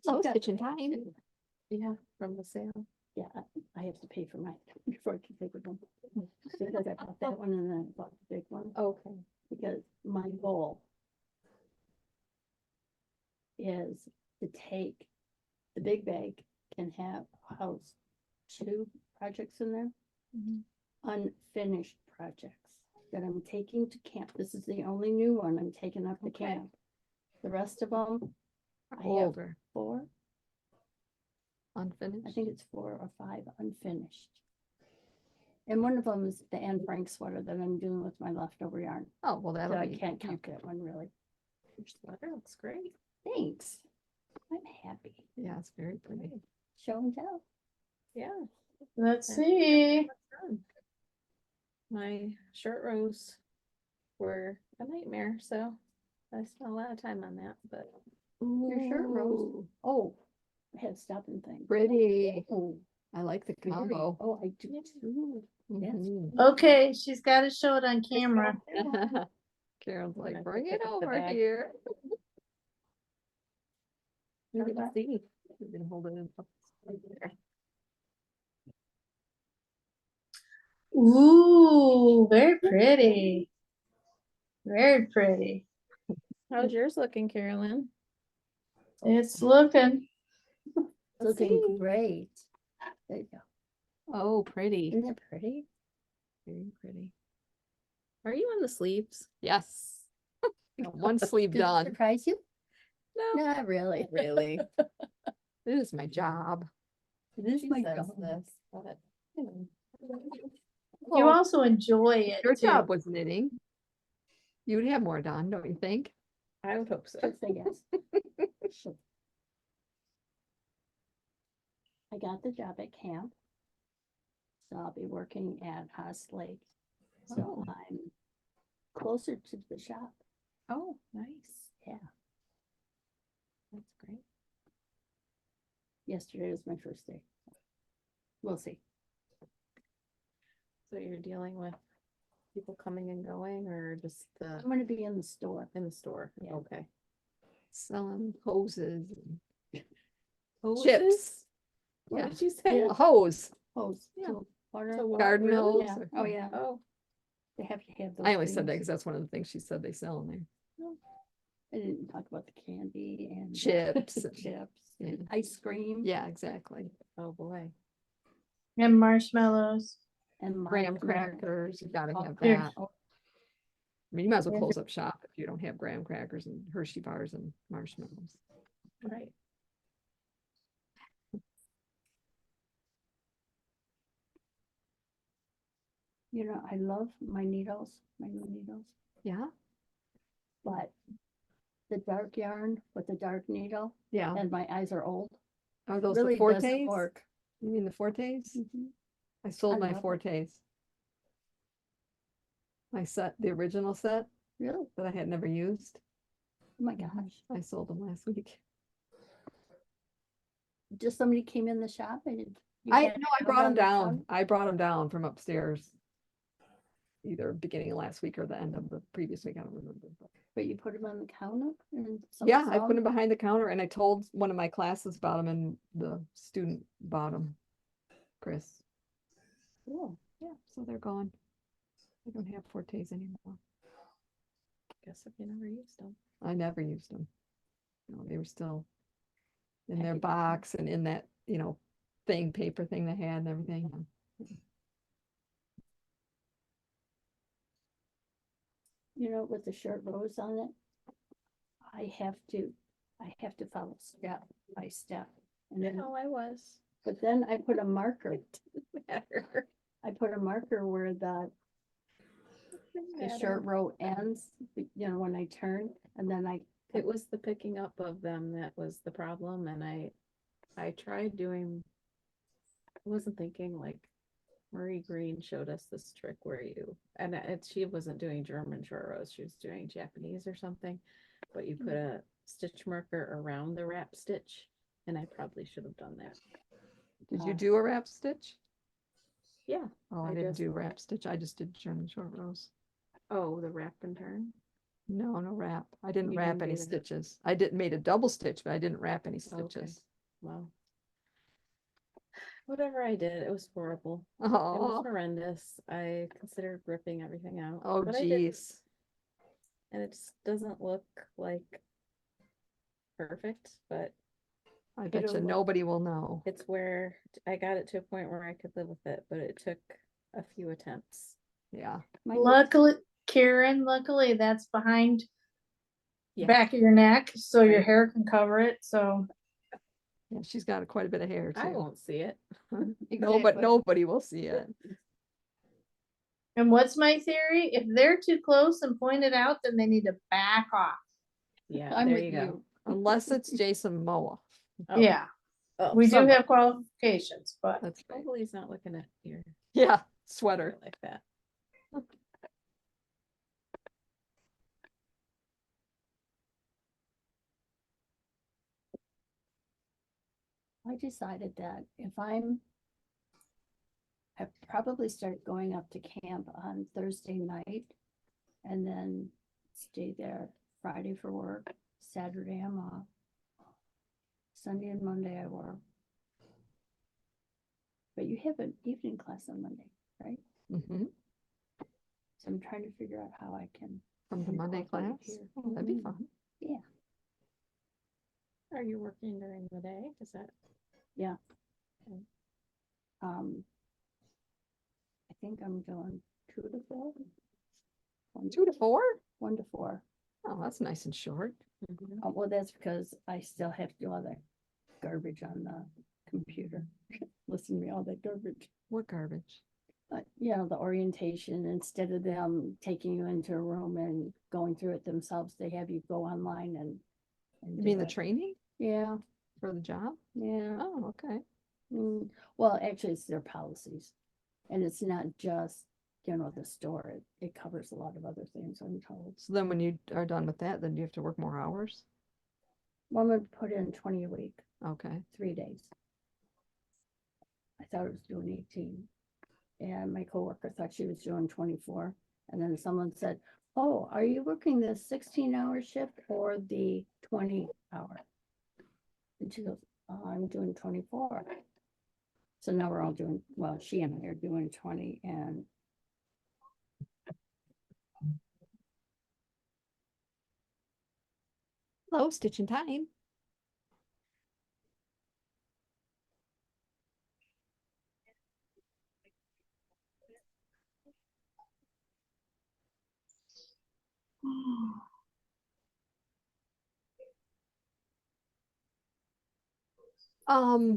S2: Oh,
S6: got-
S2: kitchen time. Yeah, from the sale.
S6: Yeah, I have to pay for mine before I can take it home. Because I bought that one and then I bought the big one,
S2: Okay.
S6: because my goal is to take, the big bag can have house 2 projects in there.
S2: Mhm.
S6: Unfinished projects that I'm taking to camp. This is the only new one I'm taking up to
S2: Okay.
S6: camp. The rest of them, I have
S2: Older,
S6: 4, I
S2: unfinished.
S6: think it's 4 or 5 unfinished. And one of them is the Anne Frank sweater that I'm doing with my leftover yarn.
S2: Oh, well,
S6: So
S2: that'll
S6: I
S2: be.
S6: can't count that one really.
S2: Your sweater looks great.
S6: Thanks. I'm happy.
S2: Yeah, it's very pretty.
S6: Show and tell.
S2: Yeah.
S1: Let's see.
S11: My short rows were a nightmare, so I spent a lot of time on that, but
S6: Your shirt rose.
S2: Ooh,
S6: Oh, I had stopping thing.
S2: pretty.
S6: Oh,
S2: I like the
S6: very.
S2: combo.
S6: Oh, I do too. Yes.
S2: Mhm.
S1: Okay, she's got to show it on camera.
S2: Karen's
S11: I'm
S2: like,
S11: gonna
S2: bring
S11: pick
S2: it
S11: up the
S2: over
S11: bag.
S2: here.
S11: you can see.
S2: You can hold it in. There.
S1: Ooh, very pretty. Very pretty.
S11: How's yours looking, Carolyn?
S1: It's looking.
S11: Let's
S6: Looking
S11: see.
S6: great. There you go.
S11: Oh, pretty.
S6: Isn't it pretty?
S11: Very pretty. Are you on the sleeves?
S2: Yes. Got one sleeve
S6: Did it
S2: done.
S6: surprise you?
S11: No.
S6: Not really.
S2: Really. This is my job.
S6: It is
S11: She
S6: my
S11: says
S6: job.
S11: this, but you know.
S1: You
S2: Well,
S1: also enjoy it
S2: your
S1: too.
S2: job was knitting. You would have more done, don't you think?
S11: I would hope so.
S6: Just say yes. I got the job at camp. So I'll be working at Haas Lake. So I'm closer to the shop.
S11: Oh, nice.
S6: Yeah.
S11: That's great.
S6: Yesterday was my first day. We'll see.
S11: So you're dealing with people coming and going, or just
S6: I'm gonna be in the store.
S11: in the store?
S6: Yeah.
S11: Okay.
S2: Selling hoses and
S11: Hoses?
S2: chips.
S11: What
S2: Yeah.
S11: did you say?
S2: A hose.
S6: Hose.
S11: Yeah.
S6: to water.
S11: To what,
S2: Garden
S11: really?
S2: hose.
S6: Yeah.
S2: or-
S6: Oh, yeah.
S11: Oh,
S6: They have to have those.
S2: I only said that
S6: things.
S2: because that's one of the things she said they sell in there.
S6: I didn't talk about the candy and
S2: Chips.
S6: chips,
S2: Yeah.
S6: and ice cream.
S2: Yeah, exactly.
S11: Oh, boy.
S1: And marshmallows.
S6: And
S2: Graham
S6: marshmallows.
S2: crackers, you gotta have
S1: Here.
S2: that. I mean, you might as well
S1: Yeah.
S2: close up shop if you don't have graham crackers and Hershey bars and marshmallows.
S11: Right.
S6: You know, I love my needles, my new needles,
S2: Yeah,
S6: but the dark yarn with the dark needle
S2: yeah.
S6: and my eyes are old.
S2: Are those
S6: Really
S2: the
S6: doesn't
S2: Fortes?
S6: work.
S2: You mean the Fortes?
S6: Mhm.
S2: I sold
S6: I
S2: my
S6: love it.
S2: Fortes. My set, the original set
S6: Really?
S2: that I had never used.
S6: Oh my gosh.
S2: I sold them last week.
S6: Just somebody came in the shop and you
S2: I
S6: had
S2: know
S6: it
S2: I
S6: out
S2: brought
S6: on
S2: them
S6: the
S2: down.
S6: counter?
S2: I brought them down from upstairs. Either beginning of last week or the end of the previous week. I don't remember. But
S6: But you put them on the counter and
S2: yeah,
S6: somebody
S2: I
S6: saw
S2: put them behind the counter and I told one of my classes about them and the student bought them. Chris.
S6: Cool.
S2: Yeah, so they're gone. I don't have Fortes anymore.
S11: Guess if you never used them.
S2: I never used them. No, they were still in
S6: I
S2: their
S6: hate that.
S2: box and in that, thing, paper thing they had and everything.
S6: You know, with the short rows on it, I have to follow step by step. And then,
S11: No, I was.
S6: but then I put a marker,
S11: Matter.
S6: I put a marker where the short row ends, when I turn, and then
S11: It was the picking up of them that was the problem, and I tried doing, I wasn't thinking like Marie Green showed us this trick where she wasn't doing German short rows, she was doing Japanese or something, but you put a stitch marker around the wrap stitch, and I probably should have done that.
S2: Did you do a wrap stitch?
S11: Yeah.
S2: Oh, I
S11: I
S2: didn't
S11: just-
S2: do wrap stitch. I just did German short rows.
S11: Oh, the wrap and turn?
S2: No wrap. I didn't
S11: You
S2: wrap
S11: didn't
S2: any
S11: do that.
S2: stitches. I didn't made a double stitch, but I didn't wrap any
S11: Okay.
S2: stitches.
S11: Well, whatever I did, it was horrible. It was
S2: Oh,
S11: horrendous. I considered ripping everything out.
S2: oh,
S11: but I didn't.
S2: geez.
S11: And it just doesn't look like perfect, but
S2: I bet
S6: It'll
S2: you
S6: look-
S2: nobody will know.
S11: it's where I got it to a point where I could live with it, but it took a few attempts.
S2: Yeah.
S1: Luckily, Karen, luckily that's behind the
S11: Yeah.
S1: back of your neck, so your
S11: Right.
S1: hair can cover it, so.
S2: Yeah, she's got quite a bit of hair
S11: I
S2: too.
S11: won't see it.
S2: No, but nobody will see it.
S1: And what's my theory? If they're too close and pointed out, then they need to back off.
S11: Yeah,
S6: I'm
S11: there
S6: with
S11: you go.
S6: you.
S2: Unless it's Jason Moa.
S11: Oh,
S1: Yeah,
S11: oh,
S1: we do
S2: somebody.
S1: have qualifications, but
S2: That's right.
S11: hopefully he's not looking at your
S2: Yeah,
S11: hair
S2: sweater.
S11: like that.
S6: I decided that I probably start going up to camp on Thursday night and then stay there Friday for work, Saturday I'm off. Sunday and Monday I work. But you have an evening class on Monday, right?
S2: Hmm.
S6: So I'm trying to figure out how I can.
S2: From the Monday
S6: incorporate
S2: class.
S6: here.
S2: Oh, that'd be
S6: Mhm.
S2: fun.
S6: Yeah,
S11: Are you working during the day? Is that?
S6: yeah.
S11: Okay.
S6: I think I'm doing 2 to 4.
S2: 2 to 4?
S6: 1 to 4.
S2: Oh, that's nice and short.
S11: Mhm.
S6: Well, that's because I still have to do all that garbage on the computer. Listen to me, all that garbage.
S2: What garbage?
S6: The orientation, instead of them taking you into a room and going through it themselves, they have you go online and.
S2: You mean
S6: do
S2: the
S6: it.
S2: training
S6: Yeah,
S2: for the job?
S6: yeah.
S2: Oh, okay.
S6: Well, actually, it's their policies. And it's not just, the store. It covers a lot of other things, I'm told.
S2: So then when you are done with that, then you have to work more hours?
S6: One would put in 20 a week,
S2: Okay.
S6: 3 days. I thought it was doing 18. And my coworker thought she was doing 24. And then someone said, oh, are you working the 16-hour shift or the 20-hour? And she goes, oh, I'm doing 24. So now we're all doing, well, she and I are doing 20 and.
S2: Hello, Stitch in Time.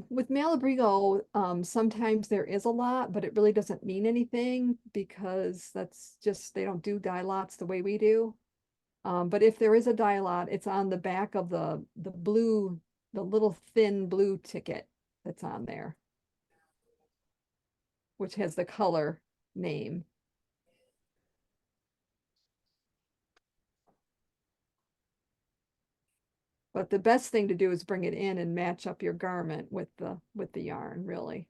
S2: With Malabrigo, sometimes there is a lot, but it really doesn't mean anything because that's just, they don't do die lots the way we do. But if there is a die lot, it's on the back of the blue, the little thin blue ticket that's on there, which has the color name. But the best thing to do is bring it in and match up your garment with the yarn, really.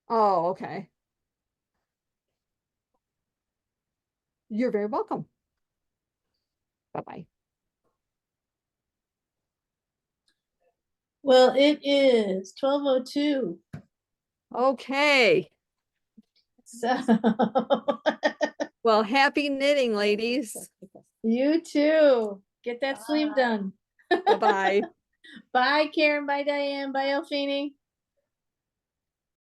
S2: Oh, okay. You're very welcome. Bye-bye.
S1: Well, it is 12:02.
S2: Okay.
S1: So
S2: Well, happy knitting, ladies.
S1: you too. Get that sleeve done.
S2: Bye-bye.
S1: Bye, Karen. Bye, Diane. Bye, Elfini.